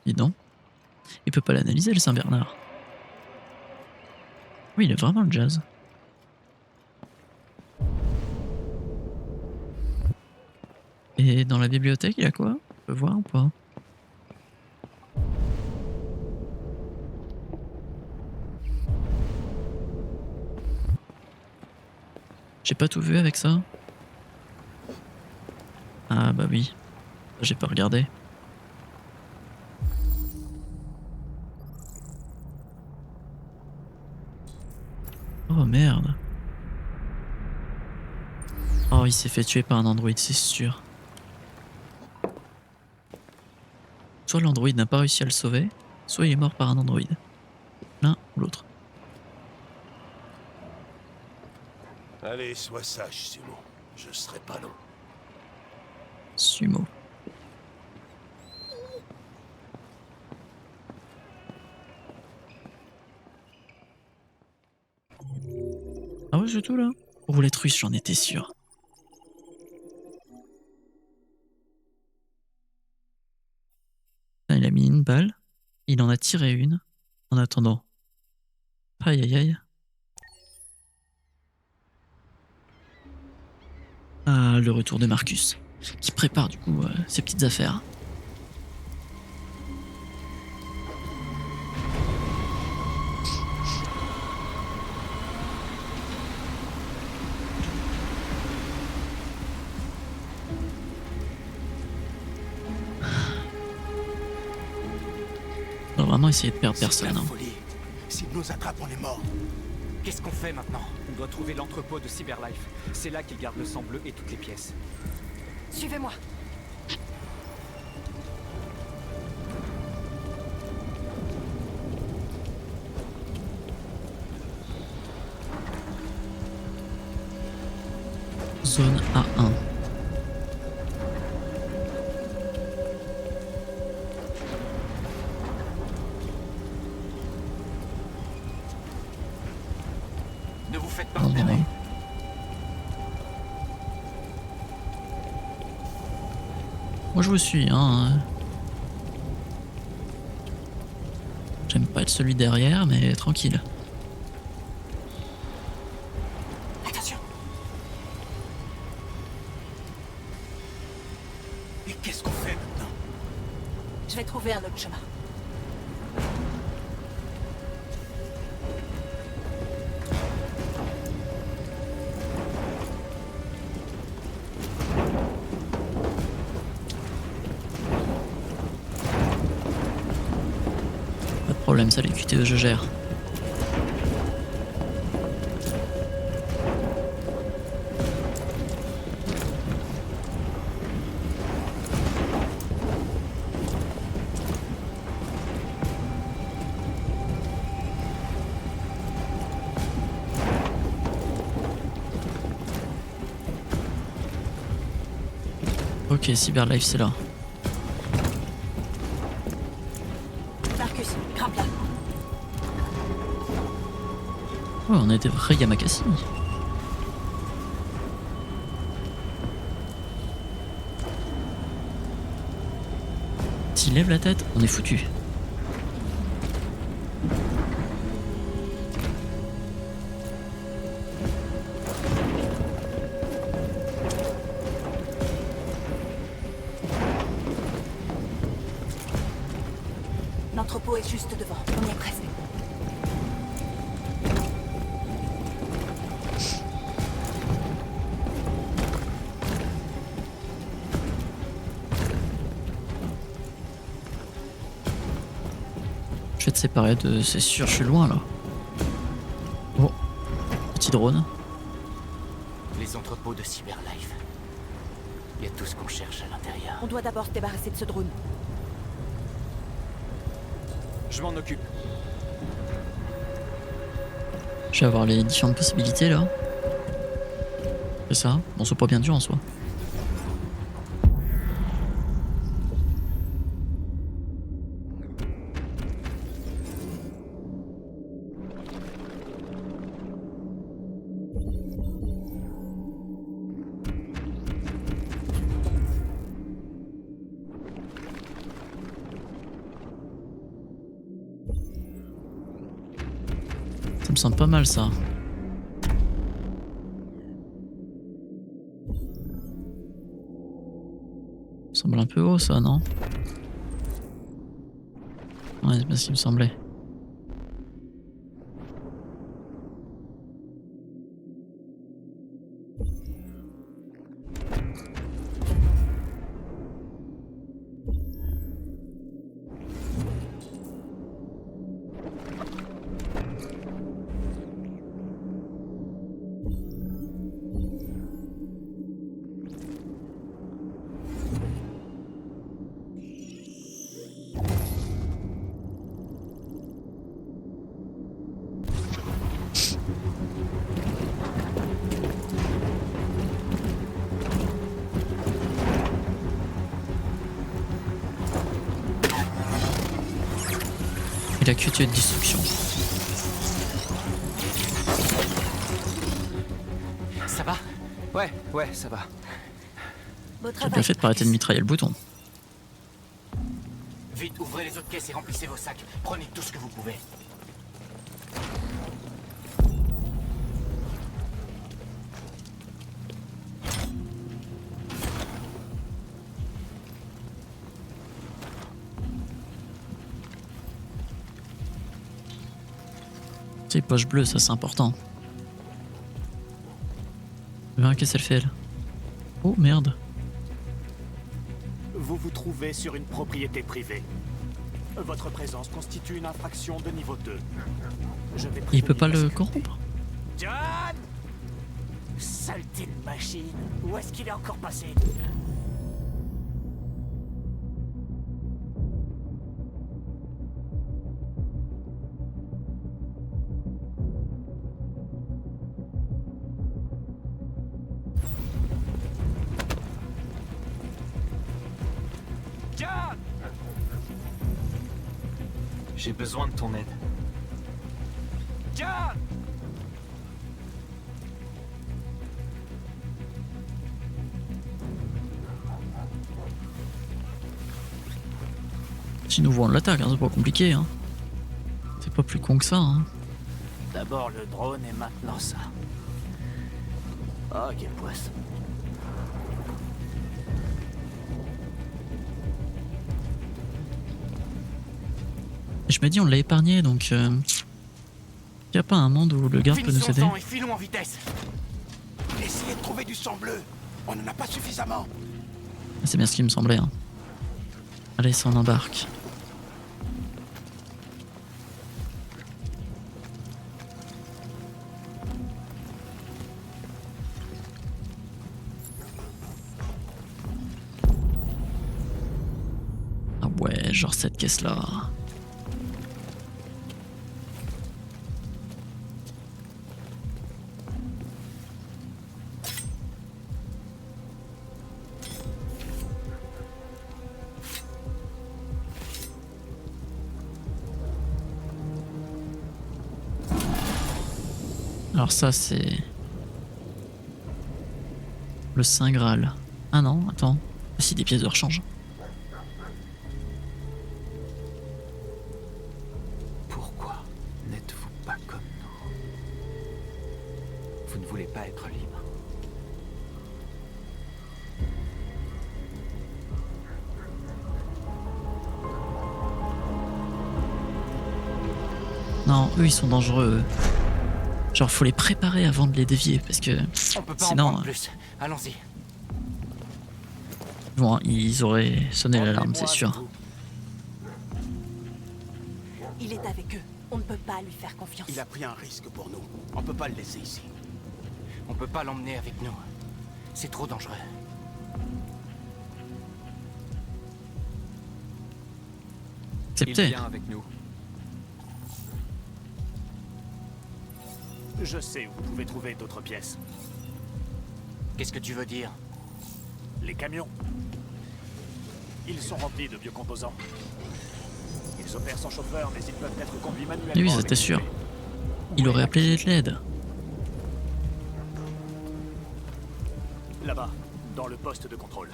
Dis donc. Il peut pas l'analyser, le Saint-Bernard. Oui, il est vraiment le jazz. Et dans la bibliothèque, il y a quoi? On peut voir ou pas? J'ai pas tout vu avec ça. Ah bah oui. J'ai pas regardé. Oh merde. Oh, il s'est fait tuer par un androïde, c'est sûr. Soit l'androïde n'a pas réussi à le sauver, soit il est mort par un androïde. L'un ou l'autre. Allez, sois sage, Sumo. Je serai pas long. Sumo. Ah ouais, c'est tout là? Roulette russe, j'en étais sûr. Il a mis une balle, il en a tiré une en attendant. Aïe aïe aïe. Ah, le retour de Marcus, qui prépare du coup ses petites affaires. On va vraiment essayer de perdre personne. Hein. S'ils nous attrapent, on est mort. Qu'est-ce qu'on fait maintenant? On doit trouver l'entrepôt de Cyberlife. C'est là qu'ils gardent le sang bleu et toutes les pièces. Suivez-moi. Zone A1. Ne vous faites pas repérer. Moi je vous suis, hein. J'aime pas être celui derrière, mais tranquille. Attention. Et qu'est-ce qu'on fait maintenant? Je vais trouver un autre chemin. Pas de problème, ça les QTE, je gère. Ok, Cyberlife, c'est là. Marcus, grimpe là. Ouais, on a des vrais Yamakasi. S'il lève la tête, on est foutu. L'entrepôt est juste devant. On y est presque. Je vais te séparer de... C'est sûr, je suis loin là. Oh, petit drone. Les entrepôts de Cyberlife. Il y a tout ce qu'on cherche à l'intérieur. On doit d'abord se débarrasser de ce drone. Je m'en occupe. Je vais avoir les différentes possibilités là. C'est ça. Bon, c'est pas bien dur en soi. Ça me semble pas mal ça. Ça semble un peu haut ça, non? Ouais, c'est bien ce qui me semblait. Et la queue de destruction. Ça va? Ouais, ça va. J'ai bien fait de pas arrêter de mitrailler le bouton. Vite, ouvrez les autres caisses et remplissez vos sacs. Prenez tout ce que vous pouvez. C'est poche bleue, ça c'est important. Qu'est-ce qu'elle fait elle? Oh merde. Vous vous trouvez sur une propriété privée. Votre présence constitue une infraction de niveau 2. Je vais Il peut pas prévenir le la sécurité. corrompre? John! Saleté de machine! Où est-ce qu'il est encore passé? John! J'ai besoin de ton aide. John! Si nous voulons l'attaque, hein, c'est pas compliqué. Hein. C'est pas plus con que ça. Hein. D'abord le drone et maintenant ça. Oh, quel poisson. Et je me dis, on l'a épargné donc. Y a pas un monde où le garde peut nous aider? Et filons en vitesse. Essayez de trouver du sang bleu. On n'en a pas suffisamment. C'est bien ce qui me semblait. Hein. Allez, ça on embarque. Ah ouais, genre cette caisse-là. Alors ça c'est le Saint Graal. Ah non, attends. Ah si, des pièces de rechange. Pourquoi n'êtes-vous pas comme nous? Vous ne voulez pas être libre. Non, eux ils sont dangereux. Eux. Genre faut les préparer avant de les dévier parce que On peut pas sinon en prendre plus. Allons-y. bon, ils auraient sonné l'alarme, c'est sûr. Il est avec eux. On ne peut pas lui faire confiance. Il a pris un risque pour nous. On peut pas le laisser ici. On peut pas l'emmener avec nous. C'est trop dangereux. Accepté. Il vient avec nous. Je sais où vous pouvez trouver d'autres pièces. Qu'est-ce que tu veux dire? Les camions. Ils sont remplis de biocomposants. Ils opèrent sans chauffeur, mais ils peuvent être conduits manuellement. Et oui, avec c'était une sûr. clé. Il aurait appelé les LED. Là-bas, dans le poste de contrôle.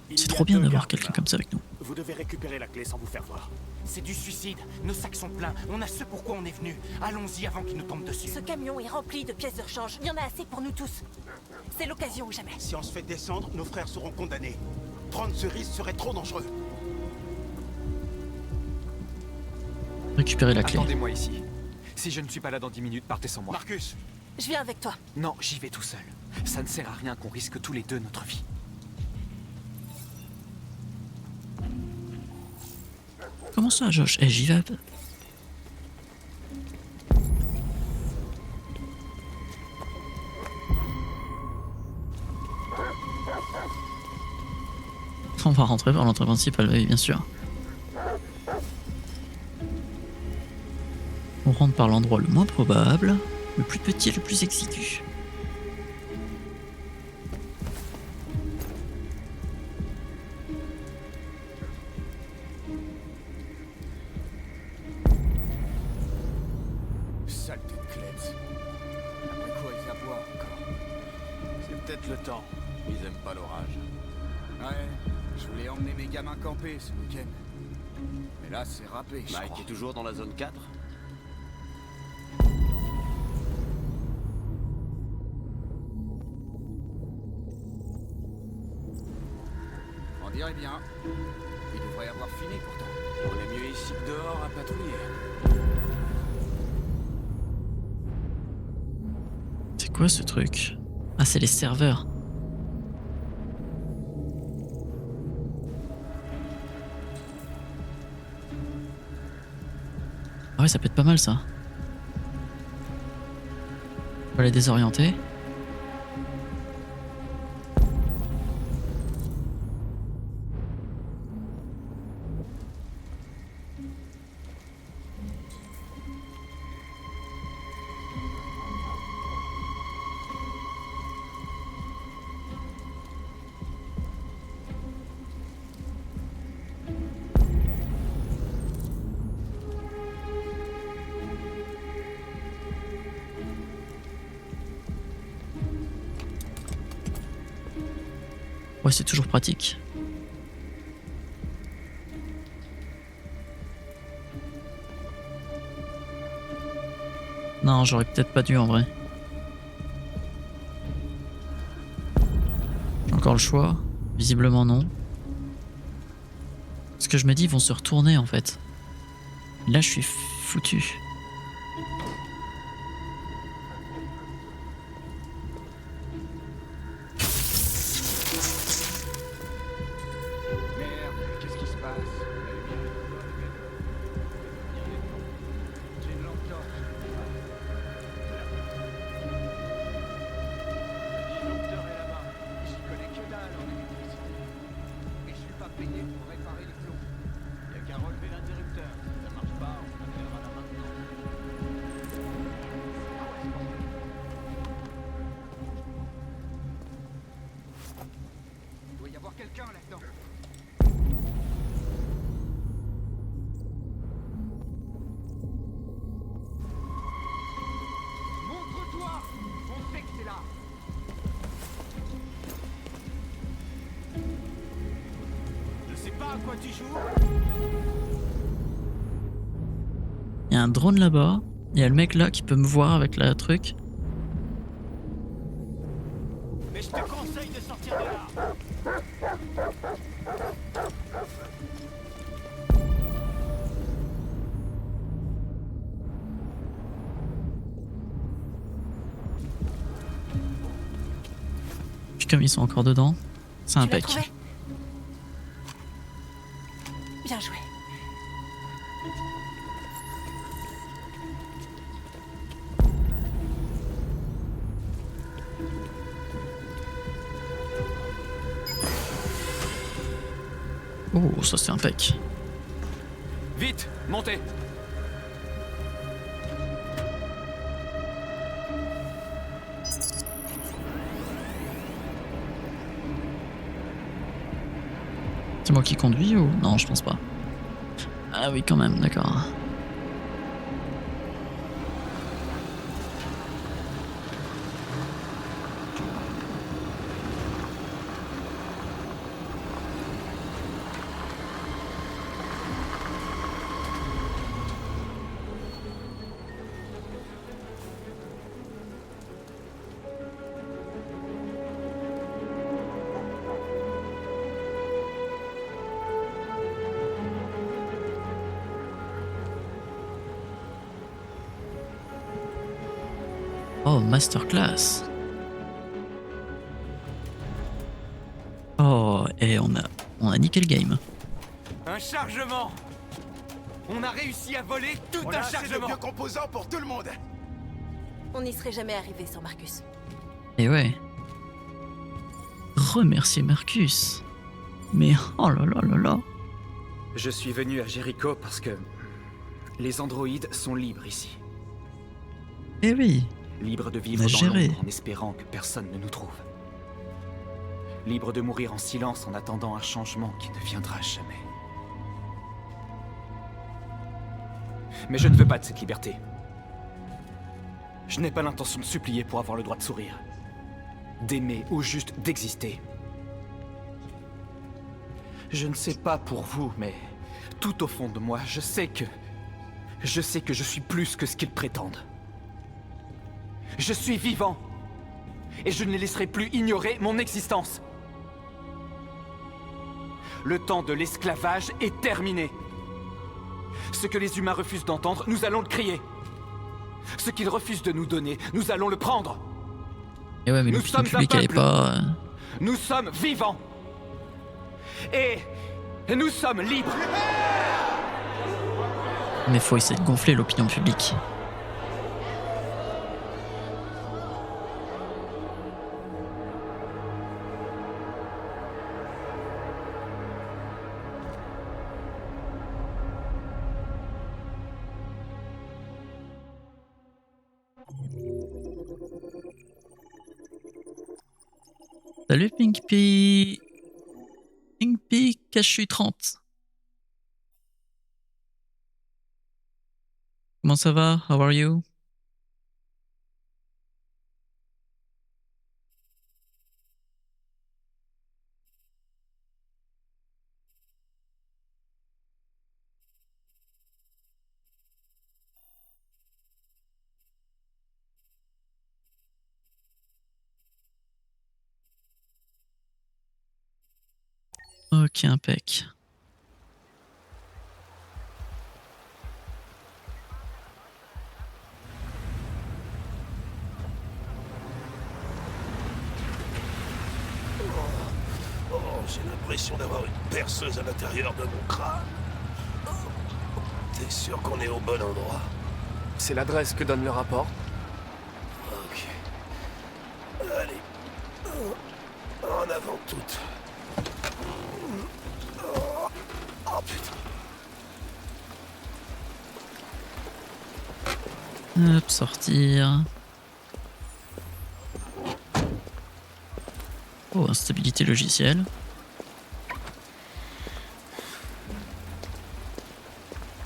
Il C'est y a trop bien 2 d'avoir gardes quelqu'un humains. comme ça avec nous. Vous devez récupérer la clé sans vous faire voir. C'est du suicide. Nos sacs sont pleins. On a ce pourquoi on est venu. Allons-y avant qu'ils nous tombent dessus. Ce camion est rempli de pièces de rechange. Il y en a assez pour nous tous. C'est l'occasion ou jamais. Si on se fait descendre, nos frères seront condamnés. Prendre ce risque serait trop dangereux. Récupérer la clé. Attendez-moi ici. Si je ne suis pas là dans 10 minutes, partez sans moi. Marcus! Je viens avec toi. Non, j'y vais tout seul. Ça ne sert à rien qu'on risque tous les deux notre vie. Comment ça, Josh? Eh, j'y vais. On va rentrer par l'entrée principale, oui, bien sûr. On rentre par l'endroit le moins probable, le plus petit et le plus exigu. Saleté de klebs. Après quoi ils aboient encore? C'est peut-être le temps. Ils aiment pas l'orage. Ouais, je voulais emmener mes gamins camper ce week-end. Mais là, c'est râpé, je Mike crois. est toujours dans la zone 4? On dirait bien. Il devrait avoir fini pourtant. On est mieux ici que dehors à patrouiller. C'est quoi ce truc? Ah, c'est les serveurs. Ah ouais, ça peut être pas mal ça. On va les désorienter. Ouais, c'est toujours pratique. Non, j'aurais peut-être pas dû en vrai. J'ai encore le choix? Visiblement non. Parce que je me dis, ils vont se retourner en fait. Là, je suis foutu. Merde, qu'est-ce qui se passe? J'ai une lampe torche. Disjoncteur est là-bas. J'y connais que dalle en électricité. Et je suis pas payé pour réparer les plombs. Y'a qu'à relever l'interrupteur. Ça marche pas, on appellera la maintenance. Il doit y avoir quelqu'un là-dedans. Montre-toi! On sait que c'est là! Je sais pas à quoi tu joues. Il y a un drone là-bas. Il y a le mec là qui peut me voir avec la truc. Mais je te conseille de sortir de là. Puis comme ils sont encore dedans, c'est Tu l'as impec. trouvé? Bien joué. Oh, ça c'est impec. Vite, montez! C'est moi qui conduis ou... Non, je pense pas. Ah oui, quand même, d'accord. Oh, masterclass. Oh, et on a niqué le game. Un chargement. On a réussi à voler tout On un a assez de chargement. vieux composants pour tout le monde. On n'y serait jamais arrivé sans Marcus. Et ouais. Remercier Marcus. Mais oh là là là là. Je suis venu à Jéricho parce que les androïdes sont libres ici. Eh oui. Libres de On vivre a dans géré. l'ombre en espérant que personne ne nous trouve. Libres de mourir en silence en attendant un changement qui ne viendra jamais. Mais je ne veux pas de cette liberté. Je n'ai pas l'intention de supplier pour avoir le droit de sourire, d'aimer ou juste d'exister. Je ne sais pas pour vous, mais tout au fond de moi, je sais que je suis plus que ce qu'ils prétendent. Je suis vivant, et je ne les laisserai plus ignorer mon existence. Le temps de l'esclavage est terminé. Ce que les humains refusent d'entendre, nous allons le crier. Ce qu'ils refusent de nous donner, nous allons le prendre. Et ouais, mais Nous l'opinion sommes un publique, elle est peuple. pas... Nous sommes vivants. Et nous sommes libres. Mais faut essayer de gonfler l'opinion publique. Salut Pink Pea. Pink Pea Cachu 30. Comment ça va? How are you? Ok, impec. Oh, j'ai l'impression d'avoir une perceuse à l'intérieur de mon crâne. T'es sûr qu'on est au bon endroit? C'est l'adresse que donne le rapport. Ok. Allez. En avant toutes. Oh putain. Hop, sortir. Oh, instabilité logicielle.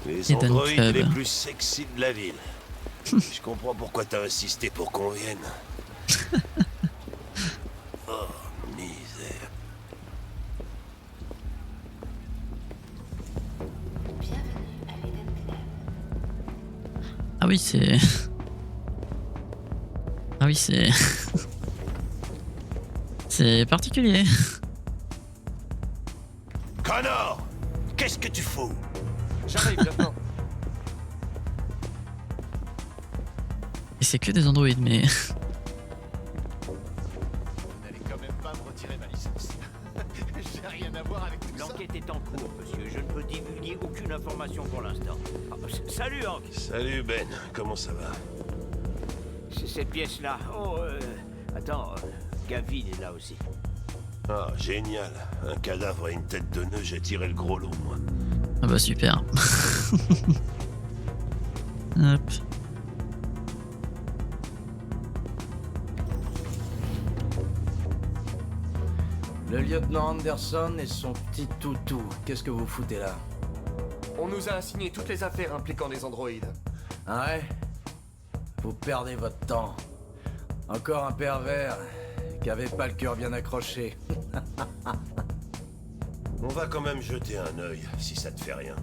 Les Et Dan androïdes Club. les plus sexy de la ville. Je comprends pourquoi t'as insisté pour qu'on vienne. Oh, misère. Ah oui, c'est... Ah oui, c'est... C'est particulier. Connor, qu'est-ce que tu fous? J'arrive maintenant. Et c'est que des androïdes, mais... Vous n'allez quand même pas me retirer ma licence. J'ai rien à voir avec tout ça. L'enquête est en cours, monsieur. Je ne peux divulguer aucune information pour l'instant. Ah, salut, Hank. Salut Ben, comment ça va? C'est cette pièce-là. Oh, attends, Gavin est là aussi. Ah, génial. Un cadavre et une tête de nœud, j'ai tiré le gros lot, moi. Ah bah super. Hop. Le lieutenant Anderson et son petit toutou, qu'est-ce que vous foutez là? On nous a assigné toutes les affaires impliquant les androïdes. Ah ouais? Vous perdez votre temps. Encore un pervers qui avait pas le cœur bien accroché. On va quand même jeter un œil, si ça te fait rien.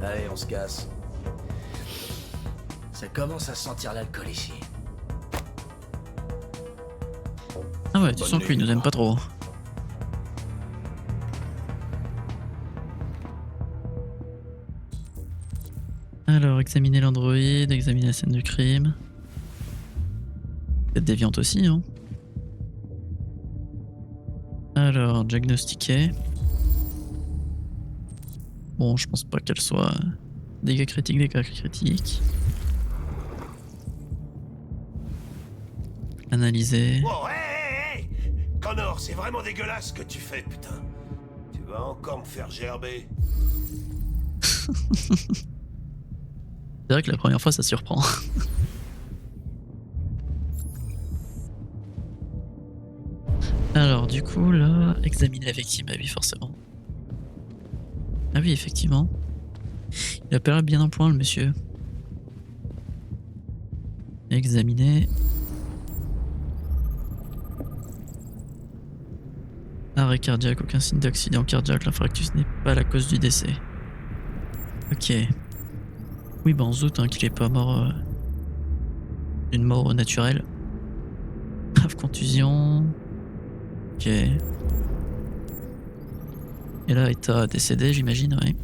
Allez, on se casse. Ça commence à sentir l'alcool ici. Ah ouais, tu sens qu'il nous aime pas trop. Alors, examiner l'androïde, examiner la scène du crime. Peut-être déviante aussi, hein. Alors, diagnostiquer. Bon, je pense pas qu'elle soit... Dégâts critiques, dégâts critiques. Analyser. Oh, hé Connor, c'est vraiment dégueulasse ce que tu fais, putain. Tu vas encore me faire gerber. C'est vrai que la première fois, ça surprend. Alors, du coup, là, examiner la victime. Ah oui, forcément. Ah oui, effectivement. Il a pas l'air bien en point, le monsieur. Examiner. Arrêt cardiaque, aucun signe d'accident cardiaque. L'infarctus n'est pas la cause du décès. Ok. Oui, bah on se doute hein, qu'il est pas mort d'une mort naturelle. Grave contusion. Ok. Et là, état décédé, j'imagine, oui.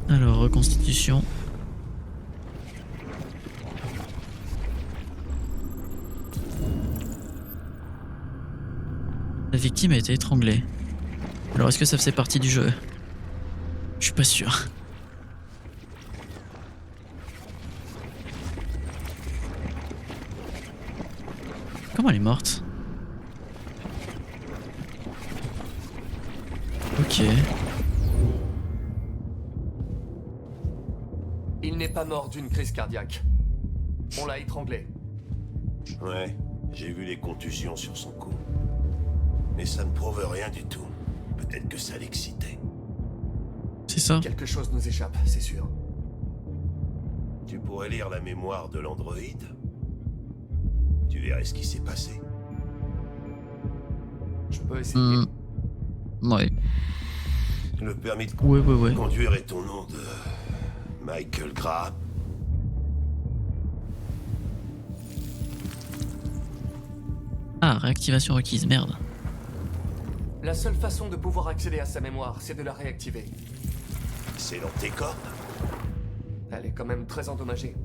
Alors, reconstitution. La victime a été étranglée. Alors, est-ce que ça faisait partie du jeu? Je suis pas sûr. Comment elle est morte? Ok. Il n'est pas mort d'une crise cardiaque. On l'a étranglé. Ouais, j'ai vu les contusions sur son cou. Mais ça ne prouve rien du tout. Peut-être que ça l'excitait. C'est ça. Quelque chose nous échappe, c'est sûr. Tu pourrais lire la mémoire de l'androïde. Tu verrais ce qui s'est passé. Je peux essayer. Ouais. Le permis de conduire est au nom de Michael Graham. Ah, réactivation requise, merde. La seule façon de pouvoir accéder à sa mémoire, c'est de la réactiver. C'est dans tes cordes? Elle est quand même très endommagée.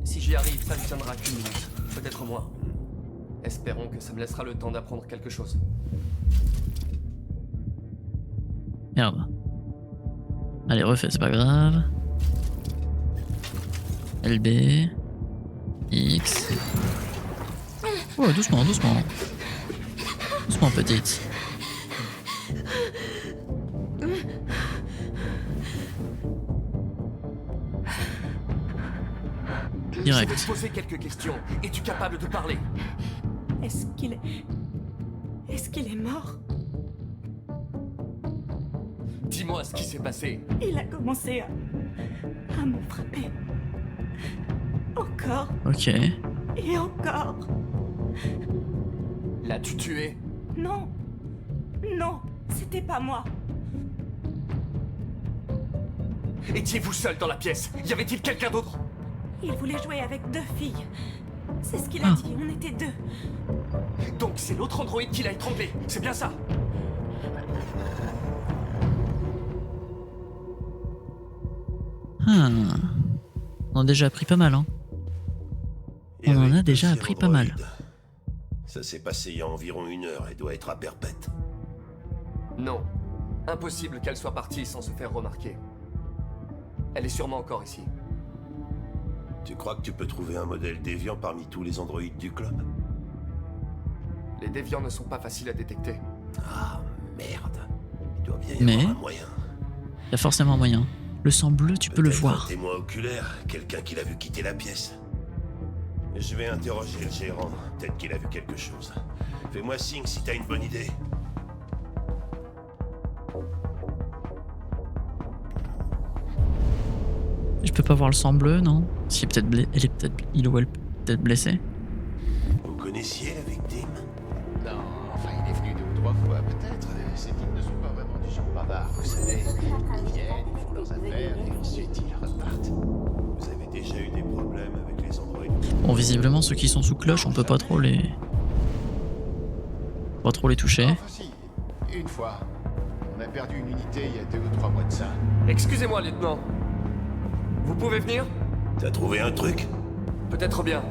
Si j'y arrive, ça ne tiendra qu'une minute, peut-être moins. Espérons que ça me laissera le temps d'apprendre quelque chose. Merde. Allez, refais, c'est pas grave. LB. X. Oh, doucement, doucement. Doucement, petite. Direct. Je vais te poser quelques questions. Es-tu capable de parler? Est-ce qu'il est mort? Dis-moi ce qui s'est passé. Il a commencé à me frapper. Encore. Ok. Et encore. L'as-tu tué? Non. Non, c'était pas moi. Étiez-vous seul dans la pièce? Y avait-il quelqu'un d'autre? Il voulait jouer avec 2 filles. C'est ce qu'il a dit, on était 2. Donc c'est l'autre androïde qui l'a étranglé, c'est bien ça? On en a déjà appris pas mal, hein. On en a déjà appris pas mal. Ça s'est passé il y a environ 1 heure et doit être à perpète. Non. Impossible qu'elle soit partie sans se faire remarquer. Elle est sûrement encore ici. Tu crois que tu peux trouver un modèle déviant parmi tous les androïdes du club? Les déviants ne sont pas faciles à détecter. Ah, merde. Il doit bien y avoir un moyen. Il y a forcément un moyen. Le sang bleu, tu peux le voir. Un témoin oculaire, quelqu'un qui l'a vu quitter la pièce. Je vais interroger le gérant. Peut-être qu'il a vu quelque chose. Fais-moi signe si t'as une bonne idée. Je peux pas voir le sang bleu, non? Si elle est peut-être, il ou elle peut-être blessée. Vous connaissiez la victime? Non, enfin il est venu 2 ou 3 fois peut-être. Ces types ne sont pas vraiment du genre bavard, vous savez. Ils viennent, ils font leurs affaires et ensuite ils repartent. Vous avez déjà eu des problèmes avec les androïdes? Bon, visiblement ceux qui sont sous cloche, on peut pas trop les toucher. Enfin si, une fois. On a perdu une unité il y a 2 ou 3 mois de ça. Excusez-moi, lieutenant. Vous pouvez venir? T'as trouvé un truc? Peut-être bien.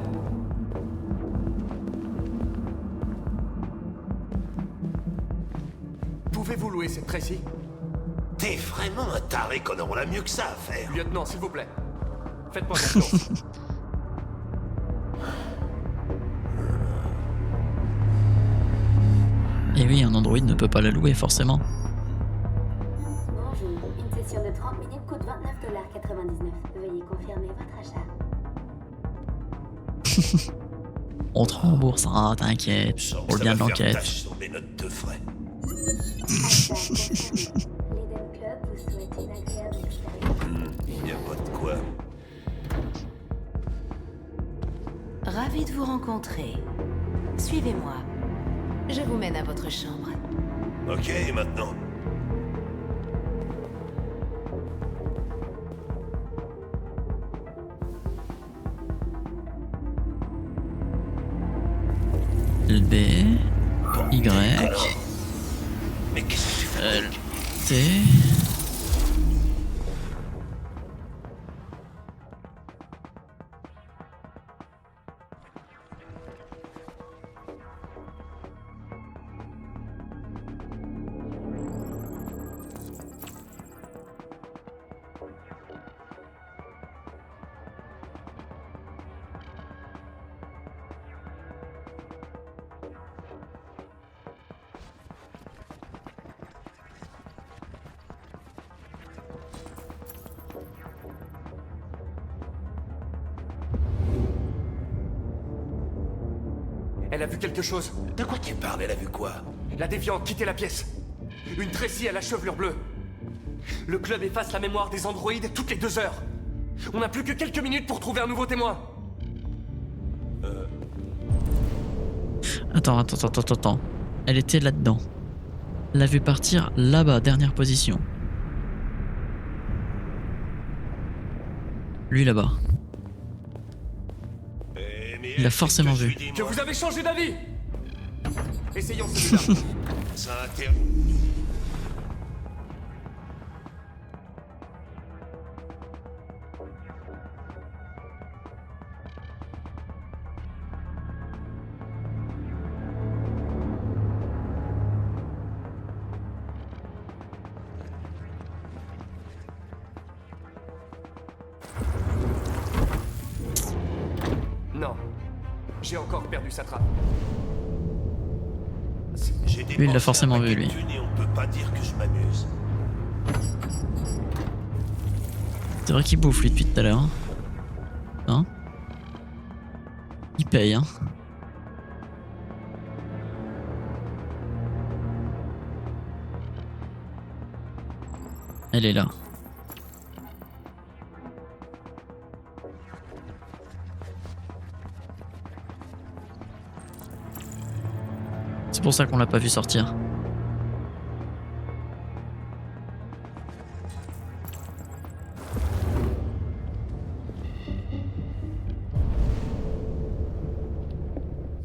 Pouvez-vous louer cette Tracy? T'es vraiment un taré, Connor. On a mieux que ça à faire. Lieutenant, s'il vous plaît. Faites-moi confiance. Et oui, un androïde ne peut pas la louer, forcément. Bonjour, une session de 30 minutes coûte 29,99 $. Veuillez confirmer votre achat. On te rembourse, hein, t'inquiète. Pour le bien de l'enquête. Sur mes notes de frais. L'Eden Club vous souhaite une agréable expérience. Y a pas de quoi. Ravi de vous rencontrer. Suivez-moi. Je vous mène à votre chambre. Ok, et maintenant? L B Y Mais qu'est-ce que tu fais? L T. Elle a vu quelque chose. De quoi tu parles? Elle a vu quoi? La déviante quitter la pièce. Une Tracy à la chevelure bleue. Le club efface la mémoire des androïdes toutes les 2 heures. On n'a plus que quelques minutes pour trouver un nouveau témoin. Attends. Elle était là-dedans. L'a vu partir là-bas, dernière position. Lui là-bas. Il l'a forcément vu. Que vous avez changé d'avis. Essayons celui-là. Ça a intérêt. Non. J'ai encore perdu sa trappe. Lui, il l'a forcément vu, lui. Et on peut pas dire que je m'amuse. C'est vrai qu'il bouffe, lui, depuis tout à l'heure. Hein? Il paye, hein. Elle est là. C'est pour ça qu'on l'a pas vu sortir.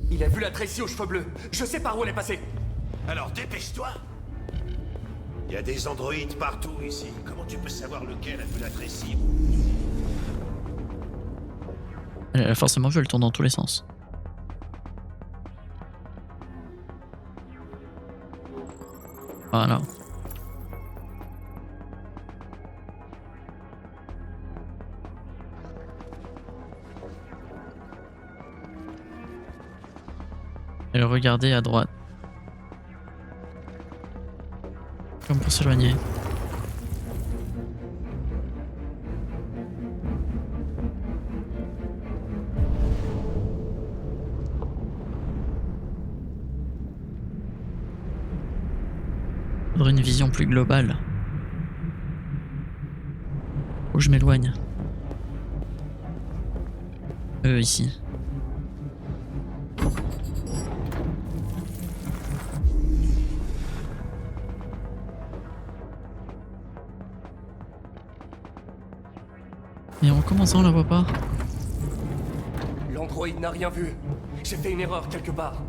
Il a vu la Tracy aux cheveux bleus. Je sais par où elle est passée. Alors dépêche-toi. Il y a des androïdes partout ici. Comment tu peux savoir lequel a vu la Tracy? Elle a forcément vu, elle tourne dans tous les sens. Voilà. Elle regardait à droite. Comme pour s'éloigner. perdre une vision plus globale. Où je m'éloigne. Ici. Et en commençant, on la voit pas. L'androïde n'a rien vu. J'ai fait une erreur quelque part.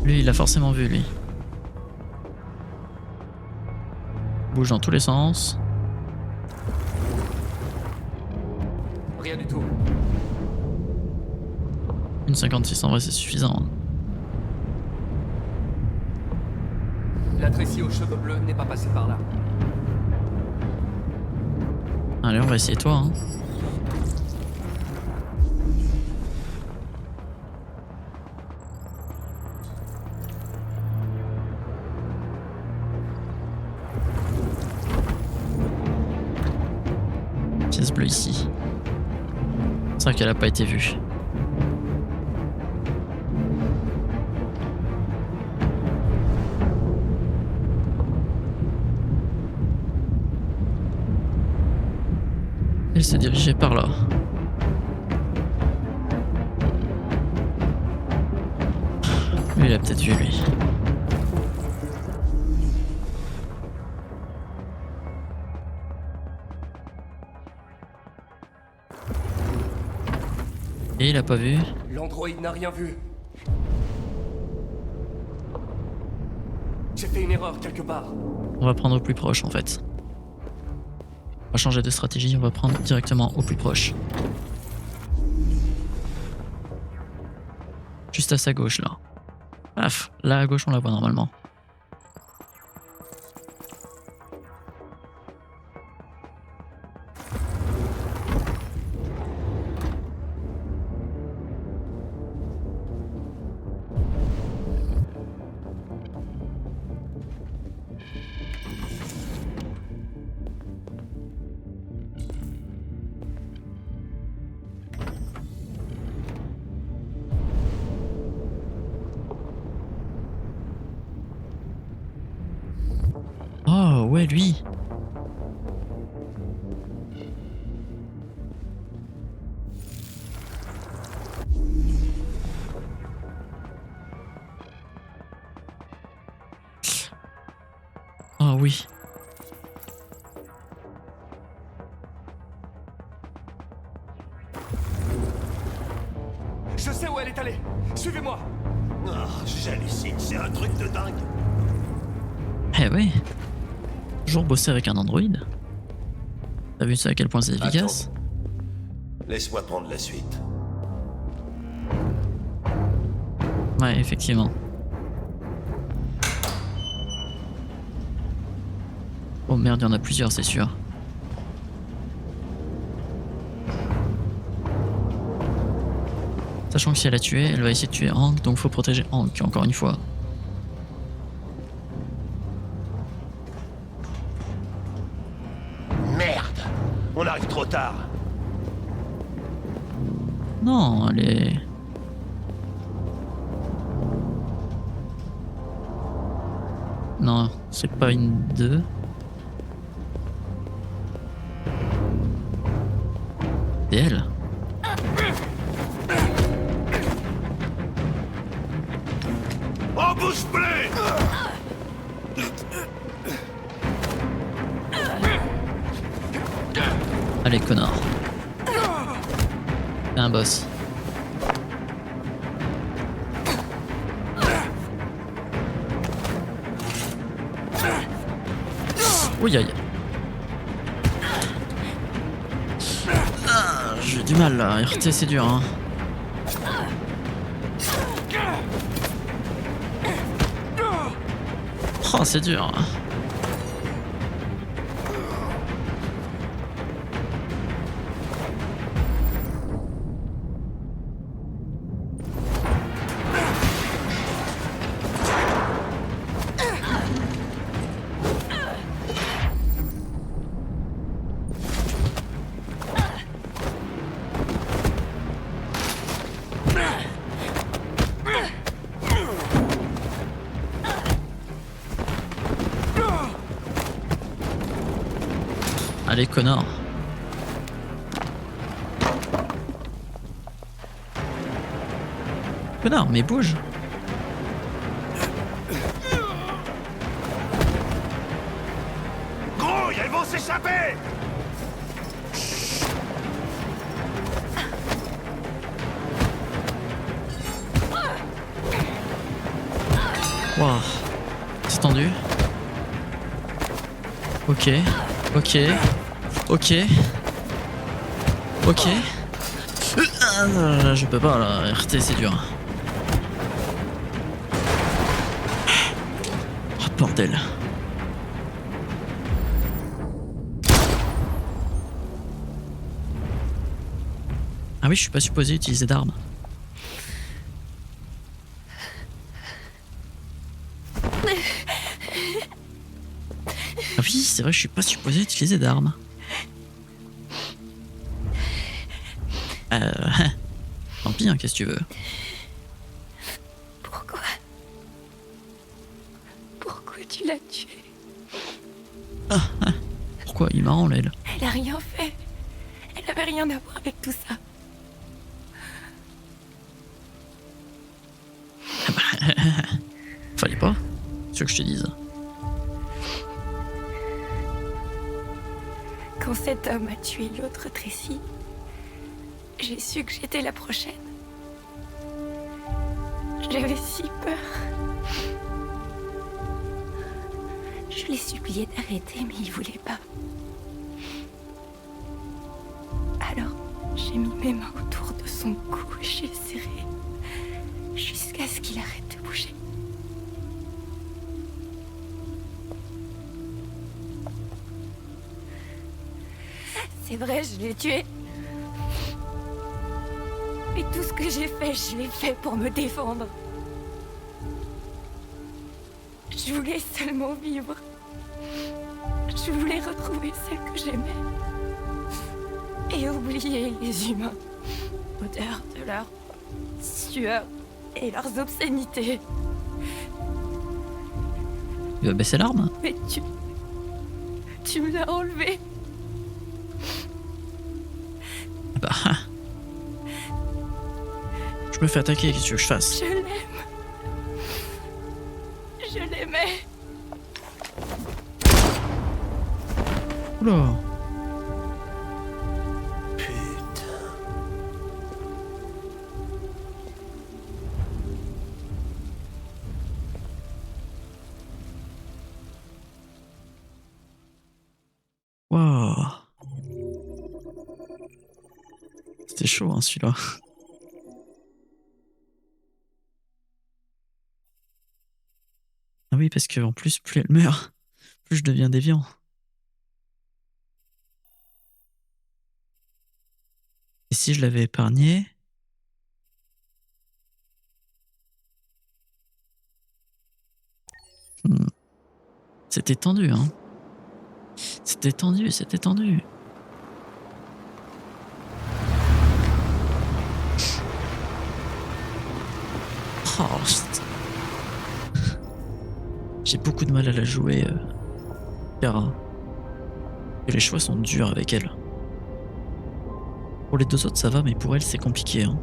Lui, il l'a forcément vu, lui. Bouge dans tous les sens. Rien du tout. Une 56 en vrai, c'est suffisant. Hein. La Tracy aux cheveux bleus n'est pas passée par là. Allez, on va essayer toi. Hein. Pièce bleue ici. C'est vrai qu'elle a pas été vue. Elle s'est dirigée par là. Lui, il a peut-être vu, lui. Et il a pas vu. L'androïde n'a rien vu. J'ai fait une erreur quelque part. On va prendre au plus proche, en fait. On va changer de stratégie, on va prendre directement au plus proche. Juste à sa gauche, là. Paf, là à gauche, on la voit normalement. Oh, ouais, lui. Oh, oui. Je sais où elle est allée. Suivez-moi. Oh, j'hallucine, c'est un truc de dingue. Eh oui. Toujours bosser avec un androïde. T'as vu ça à quel point c'est efficace? Laisse-moi prendre la suite. Ouais, effectivement. Oh merde, il y en a plusieurs, c'est sûr. Sachant que si elle a tué, elle va essayer de tuer Hank, donc faut protéger Hank, encore une fois. Merde! On arrive trop tard. Non, elle est... Non, c'est pas une 2. C'est elle. On bouge plus! Allez, connard. C'est un boss. Oui, aïe. Ah, j'ai du mal là, RT c'est dur hein. Oh, c'est dur. Allez, connard. Connard, mais bouge. Gros, elles vont s'échapper! Waouh. C'est tendu. Ok. Ok. Ok. Ok. Je peux pas là, RT c'est dur. Oh bordel. Ah oui, je suis pas supposé utiliser d'armes. Ah oui, c'est vrai, je suis pas supposé utiliser d'armes. Tant pis, hein, qu'est-ce que tu veux. Pourquoi tu l'as tué? Pourquoi il m'a rendu elle? Elle a rien fait. Elle avait rien à voir avec tout ça. Fallait pas, c'est ce que je te dise. Quand cet homme a tué l'autre Tracy, j'ai su que j'étais la prochaine. J'avais si peur. Je l'ai supplié d'arrêter, mais il voulait pas. Alors, j'ai mis mes mains autour de son cou et j'ai serré jusqu'à ce qu'il arrête de bouger. C'est vrai, je l'ai tué. Mais tout ce que j'ai fait, je l'ai fait pour me défendre. Je voulais seulement vivre. Je voulais retrouver celle que j'aimais. Et oublier les humains. Odeur de leur sueur et leurs obscénités. Il va baisser l'arme. Mais tu me l'as enlevé. Bah. Je me fais attaquer, qu'est-ce que tu veux que je fasse? Je l'aime. Je l'aimais. Oula. Waouh. C'était chaud, hein, celui-là. Ah oui, parce qu'en plus, plus elle meurt, plus je deviens déviant. Et si je l'avais épargné... C'était tendu, hein. C'était tendu, c'était tendu. Oh, j'ai beaucoup de mal à la jouer, Kara. Et les choix sont durs avec elle. Pour les deux autres, ça va, mais pour elle, c'est compliqué, hein.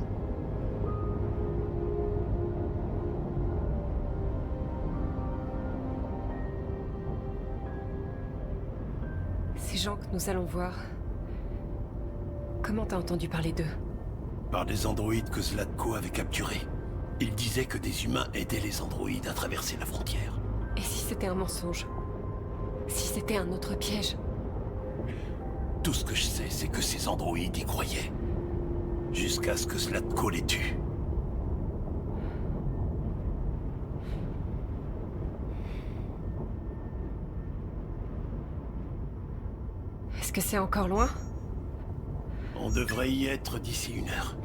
Ces gens que nous allons voir... Comment t'as entendu parler d'eux? Par des androïdes que Zlatko avait capturés. Il disait que des humains aidaient les androïdes à traverser la frontière. Et si c'était un mensonge? Si c'était un autre piège? Tout ce que je sais, c'est que ces androïdes y croyaient. Jusqu'à ce que Zlatko les tue. Est-ce que c'est encore loin? On devrait y être d'ici 1 heure.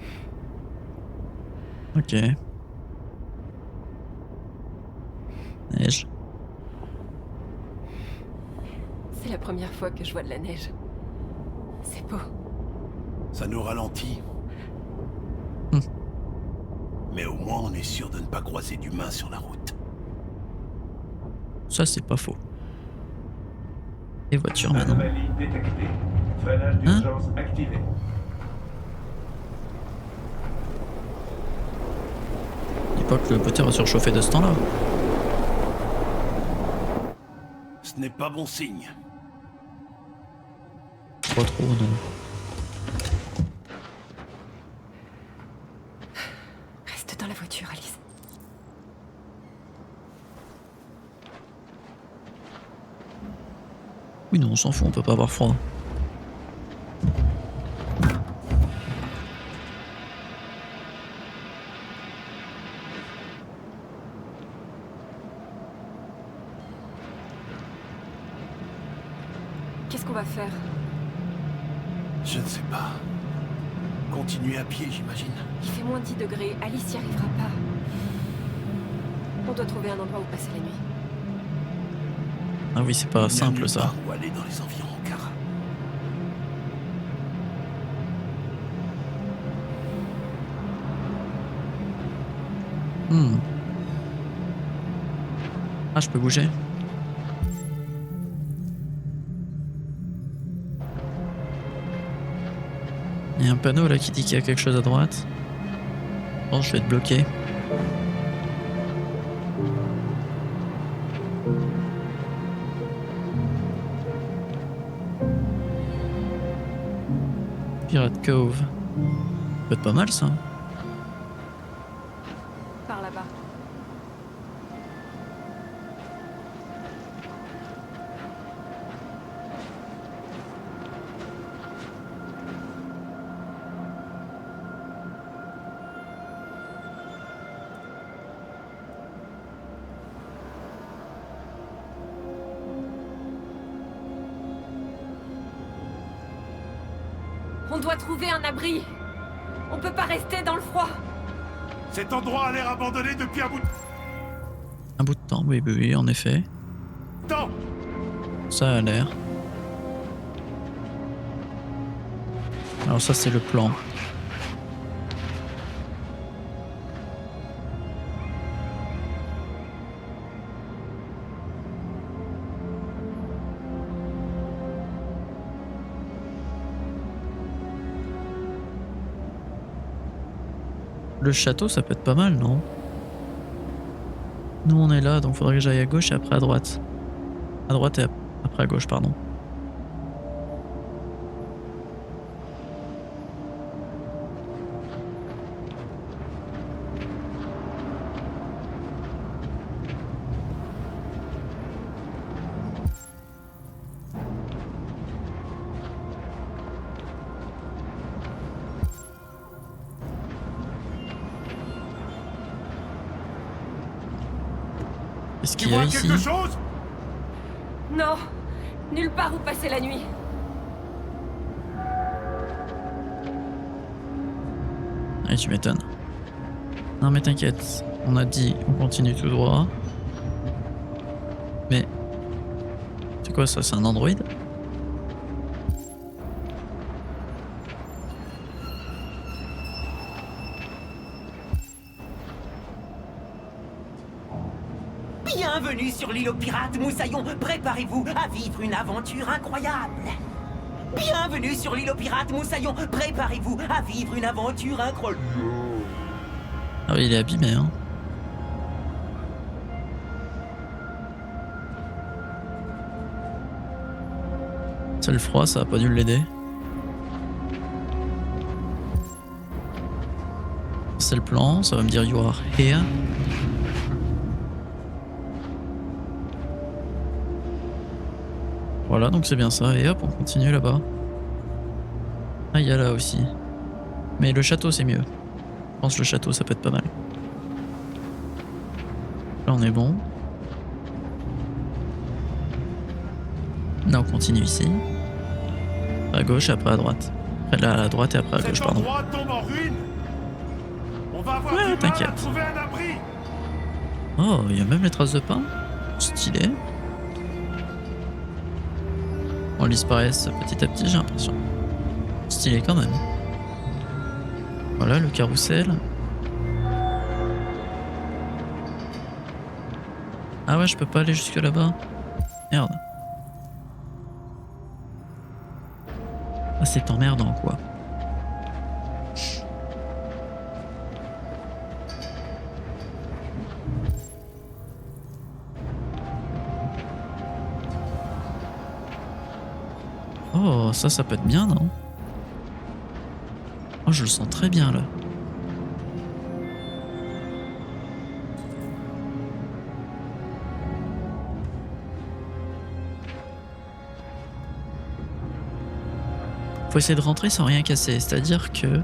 Ok. Neige. C'est la première fois que je vois de la neige. C'est beau. Ça nous ralentit. Mais au moins on est sûr de ne pas croiser d'humains sur la route. Ça, c'est pas faux. Et voiture maintenant. Anomalie détectée. Freinage d'urgence activé. Dis pas que le moteur va surchauffer de ce temps-là. Ce n'est pas bon signe. Pas trop, non. Reste dans la voiture, Alice. Oui, non, on s'en fout, on peut pas avoir froid. Qu'est-ce qu'on va faire? Je ne sais pas. Continuer à pied, j'imagine. Il fait moins 10 degrés. Alice y arrivera pas. On doit trouver un endroit où passer la nuit. Ah oui, c'est pas simple ça. Où aller dans les environs, car... Ah, je peux bouger. Il y a un panneau là qui dit qu'il y a quelque chose à droite. Bon, je vais être bloqué. Pirate Cove. Ça peut être pas mal ça. Par là-bas. On doit trouver un abri. On peut pas rester dans le froid. Cet endroit a l'air abandonné depuis un bout de Un bout de temps, oui, oui, oui, en effet. temps. Ça a l'air. Alors ça, c'est le plan. Le château, ça peut être pas mal, non? Nous, on est là, donc faudrait que j'aille à gauche et après à droite. À droite et après à gauche, pardon. Qu'est-ce qu'il y a ici? Non, nulle part où passer la nuit. Ah, tu m'étonnes. Non mais t'inquiète, on a dit on continue tout droit. Mais... C'est quoi ça? C'est un Android? Bienvenue sur l'île aux pirates, Moussaillon. Préparez-vous à vivre une aventure incroyable. Bienvenue sur l'île aux pirates, Moussaillon. Préparez-vous à vivre une aventure incroyable. Ah oui, il est abîmé, hein. C'est le froid, ça a pas dû l'aider. C'est le plan, ça va me dire you are here. Voilà, donc c'est bien ça, et hop, on continue là-bas. Ah, il y a là aussi. Mais le château, c'est mieux. Je pense que le château, ça peut être pas mal. Là, on est bon. Là, on continue ici. À gauche, après à droite. Après là, à droite et après à gauche, pardon. L'endroit tombe en ruine. On va avoir Ouais, du mal à t'inquiète. trouver un abri. Oh, il y a même les traces de pain. Stylé. On disparaissent petit à petit, j'ai l'impression. Stylé quand même. Voilà le carrousel. Ah ouais, je peux pas aller jusque là-bas. Merde. c'est emmerdant, quoi. Oh, ça peut être bien, non? Oh, je le sens très bien, là. Faut essayer de rentrer sans rien casser, c'est-à-dire que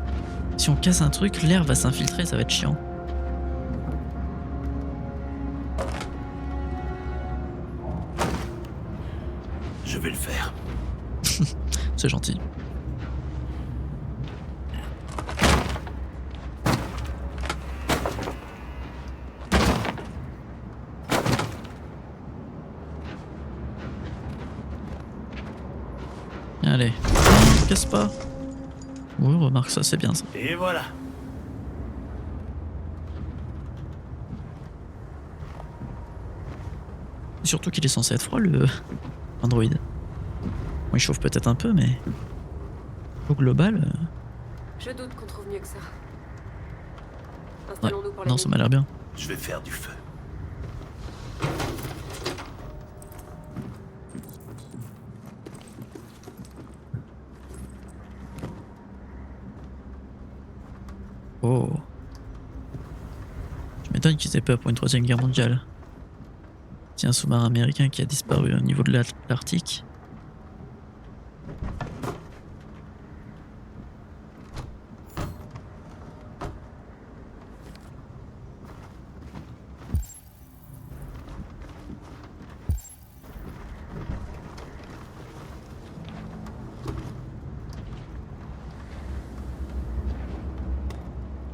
si on casse un truc, l'air va s'infiltrer, ça va être chiant. Je vais le faire. C'est gentil. Allez, casse pas. Oui, remarque ça, c'est bien ça. Et voilà. Surtout qu'il est censé être froid, le Android. Bon, il chauffe peut-être un peu, mais au global. Je doute qu'on trouve mieux que ça. Ouais. Installons-nous pour la Non, nuit. ça m'a l'air bien. Je vais faire du feu. Oh. Je m'étonne qu'ils aient peur pour une troisième guerre mondiale. C'est un sous-marin américain qui a disparu au niveau de l'Arctique.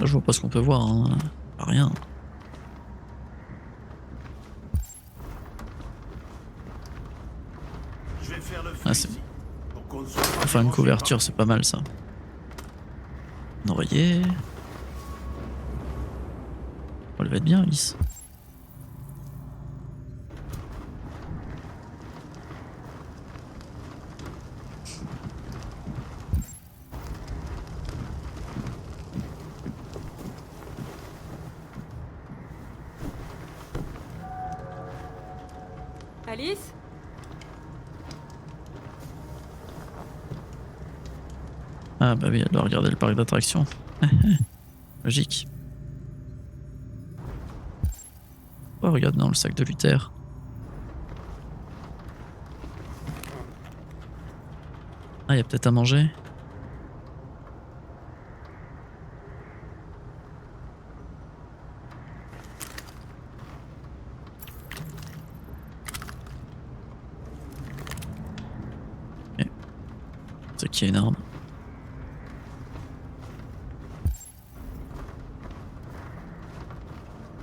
Là, je vois pas ce qu'on peut voir, hein. Rien. Ah, c'est... Pour faire une couverture, c'est pas mal ça. Un oreiller. Oh, elle va être bien, Alice. Alice? Ah bah oui, elle doit regarder le parc d'attractions. Logique. Oh, regarde dans le sac de Luther. Ah, il y a peut-être à manger. Ok. Ce qui est énorme.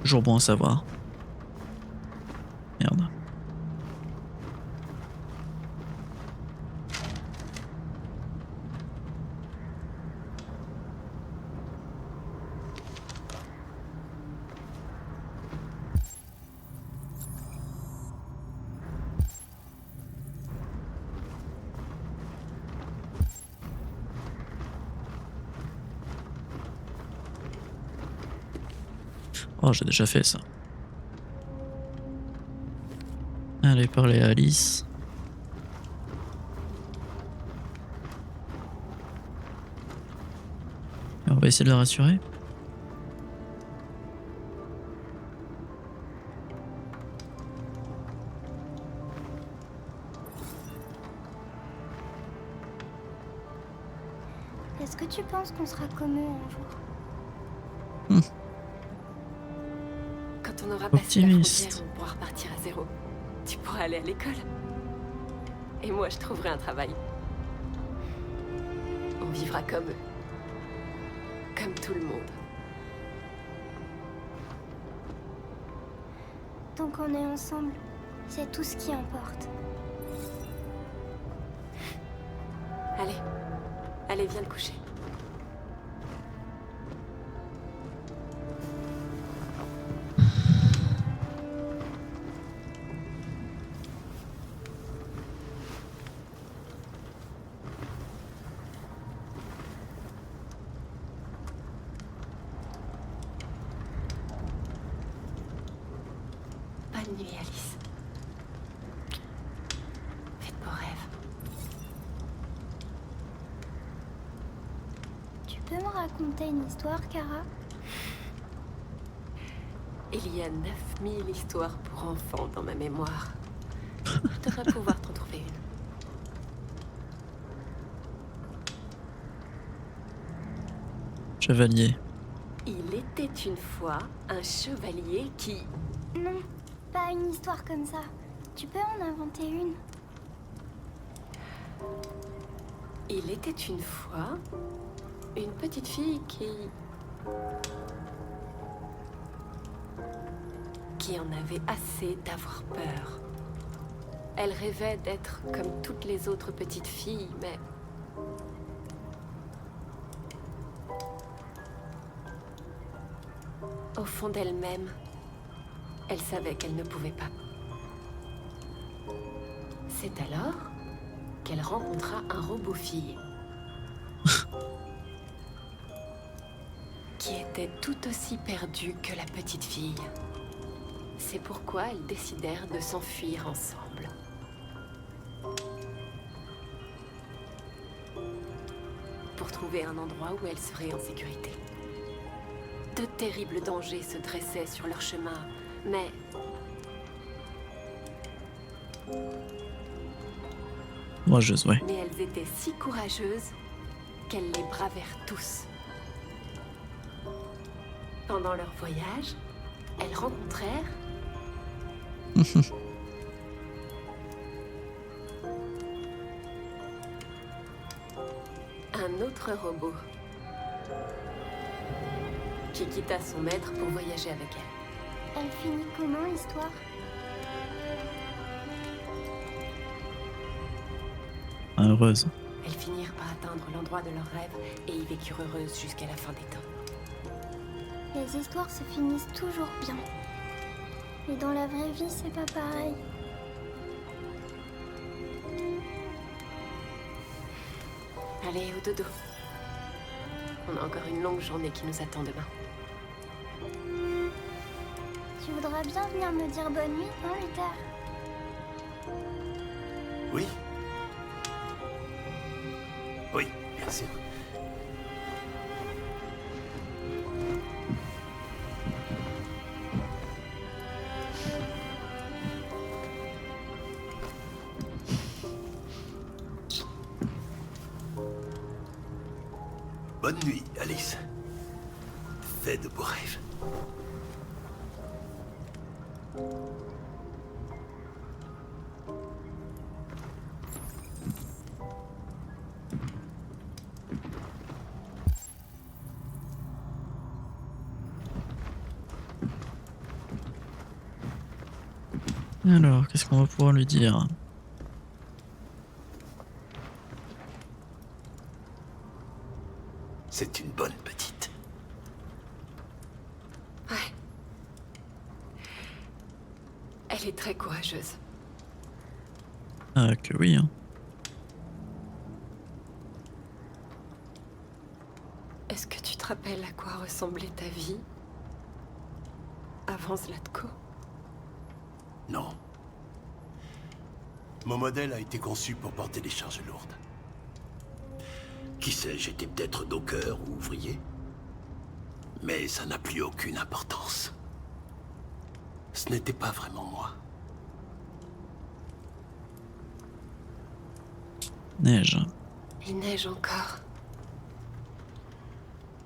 Toujours bon à savoir. Merde. Oh, j'ai déjà fait ça. Allez, parler à Alice. Et on va essayer de la rassurer. Est-ce que tu penses qu'on sera comme eux un jour? Quand on aura passé la Optimiste. frontière, on pourra repartir à zéro. Tu pourras aller à l'école. Et moi, je trouverai un travail. On vivra comme eux. Comme tout le monde. Tant qu'on est ensemble, c'est tout ce qui importe. Allez. Allez, viens te coucher. Bonne nuit, Alice. Faites beaux rêves. Tu peux me raconter une histoire, Kara? Il y a 9000 histoires pour enfants dans ma mémoire. Je devrais pouvoir t'en trouver une. Chevalier. Il était une fois un chevalier qui... Non, pas une histoire comme ça. Tu peux en inventer une? Il était une fois une petite fille qui en avait assez d'avoir peur. Elle rêvait d'être comme toutes les autres petites filles, mais... au fond d'elle-même, elle savait qu'elle ne pouvait pas. C'est alors qu'elle rencontra un robot-fille qui était tout aussi perdu que la petite fille. C'est pourquoi elles décidèrent de s'enfuir ensemble. Pour trouver un endroit où elles seraient en sécurité. De terribles dangers se dressaient sur leur chemin, mais... Courageuse, ouais. mais elles étaient si courageuses qu'elles les bravèrent tous. Pendant leur voyage, elles rencontrèrent... un autre robot qui quitta son maître pour voyager avec elle. Elle finit comment, l'histoire? Heureuse. Elles finirent par atteindre l'endroit de leur rêve et y vécurent heureuses jusqu'à la fin des temps. Les histoires se finissent toujours bien. Mais dans la vraie vie, c'est pas pareil. Allez, au dodo. On a encore une longue journée qui nous attend demain. Tu voudras bien venir me dire bonne nuit, non, Luther? Oui. Oui, bien sûr. Bonne nuit, Alice. Fais de beaux rêves. Alors, qu'est-ce qu'on va pouvoir lui dire? C'est une bonne petite. Ouais. Elle est très courageuse. Ah, que oui, hein. Est-ce que tu te rappelles à quoi ressemblait ta vie avant Zlatko? Non. Mon modèle a été conçu pour porter des charges lourdes. Qui sait, j'étais peut-être docker ou ouvrier. Mais ça n'a plus aucune importance. Ce n'était pas vraiment moi. Neige. Il neige encore.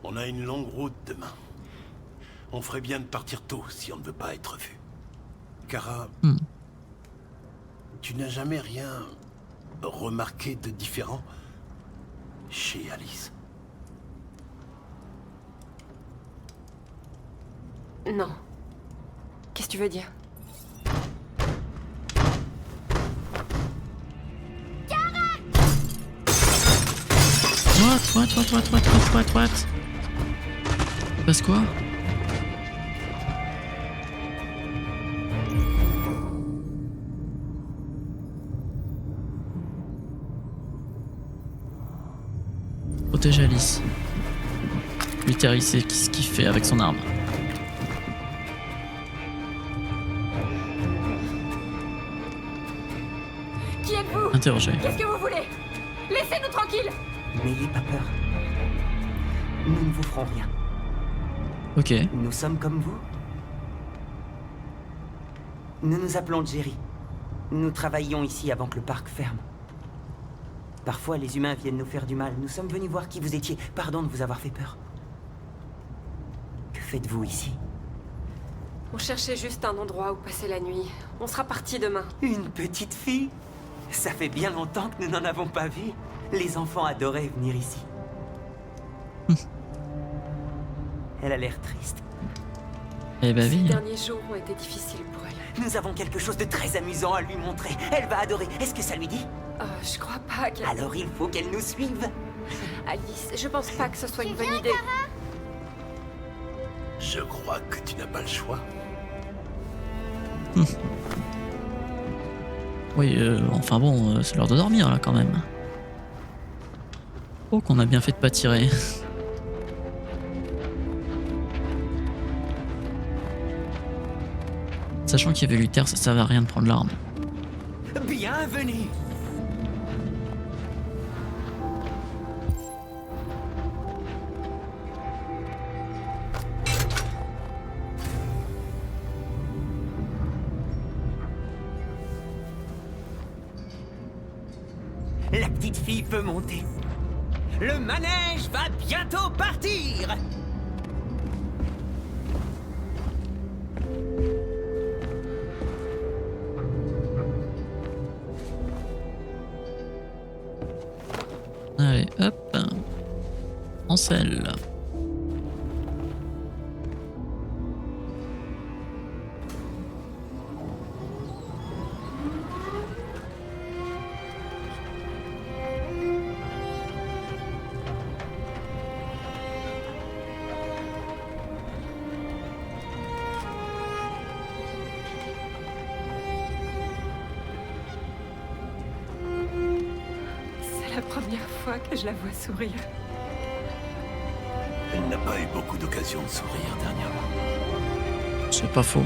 On a une longue route demain. On ferait bien de partir tôt si on ne veut pas être vu. Kara, tu n'as jamais rien remarqué de différent chez Alice? Non. Qu'est-ce que tu veux dire? What? Passe quoi? Protège Alice. Luther, il sait ce qu'il fait avec son arme. l'interroger. Qu'est-ce que vous voulez? Laissez-nous tranquilles! N'ayez pas peur. Nous ne vous ferons rien. Ok. Nous sommes comme vous. Nous nous appelons Jerry. Nous travaillions ici avant que le parc ferme. Parfois, les humains viennent nous faire du mal. Nous sommes venus voir qui vous étiez. Pardon de vous avoir fait peur. Que faites-vous ici? On cherchait juste un endroit où passer la nuit. On sera parti demain. Une petite fille? Ça fait bien longtemps que nous n'en avons pas vu. Les enfants adoraient venir ici. Elle a l'air triste. Eh ben Ces oui. derniers jours ont été difficiles pour elle. Nous avons quelque chose de très amusant à lui montrer. Elle va adorer. Est-ce que ça lui dit? Je crois pas qu'elle... Alors il faut qu'elle nous suive. Alice, je pense pas que ce soit une bonne idée. Je crois que tu n'as pas le choix. Oui, enfin bon, c'est l'heure de dormir là quand même. Oh, qu'on a bien fait de pas tirer. Sachant qu'il y avait Luther, ça servait à rien de prendre l'arme. Bienvenue. La petite fille peut monter. Le manège va bientôt partir. Allez, hop. En selle. C'est la première fois que je la vois sourire. Elle n'a pas eu beaucoup d'occasions de sourire dernièrement. C'est pas faux.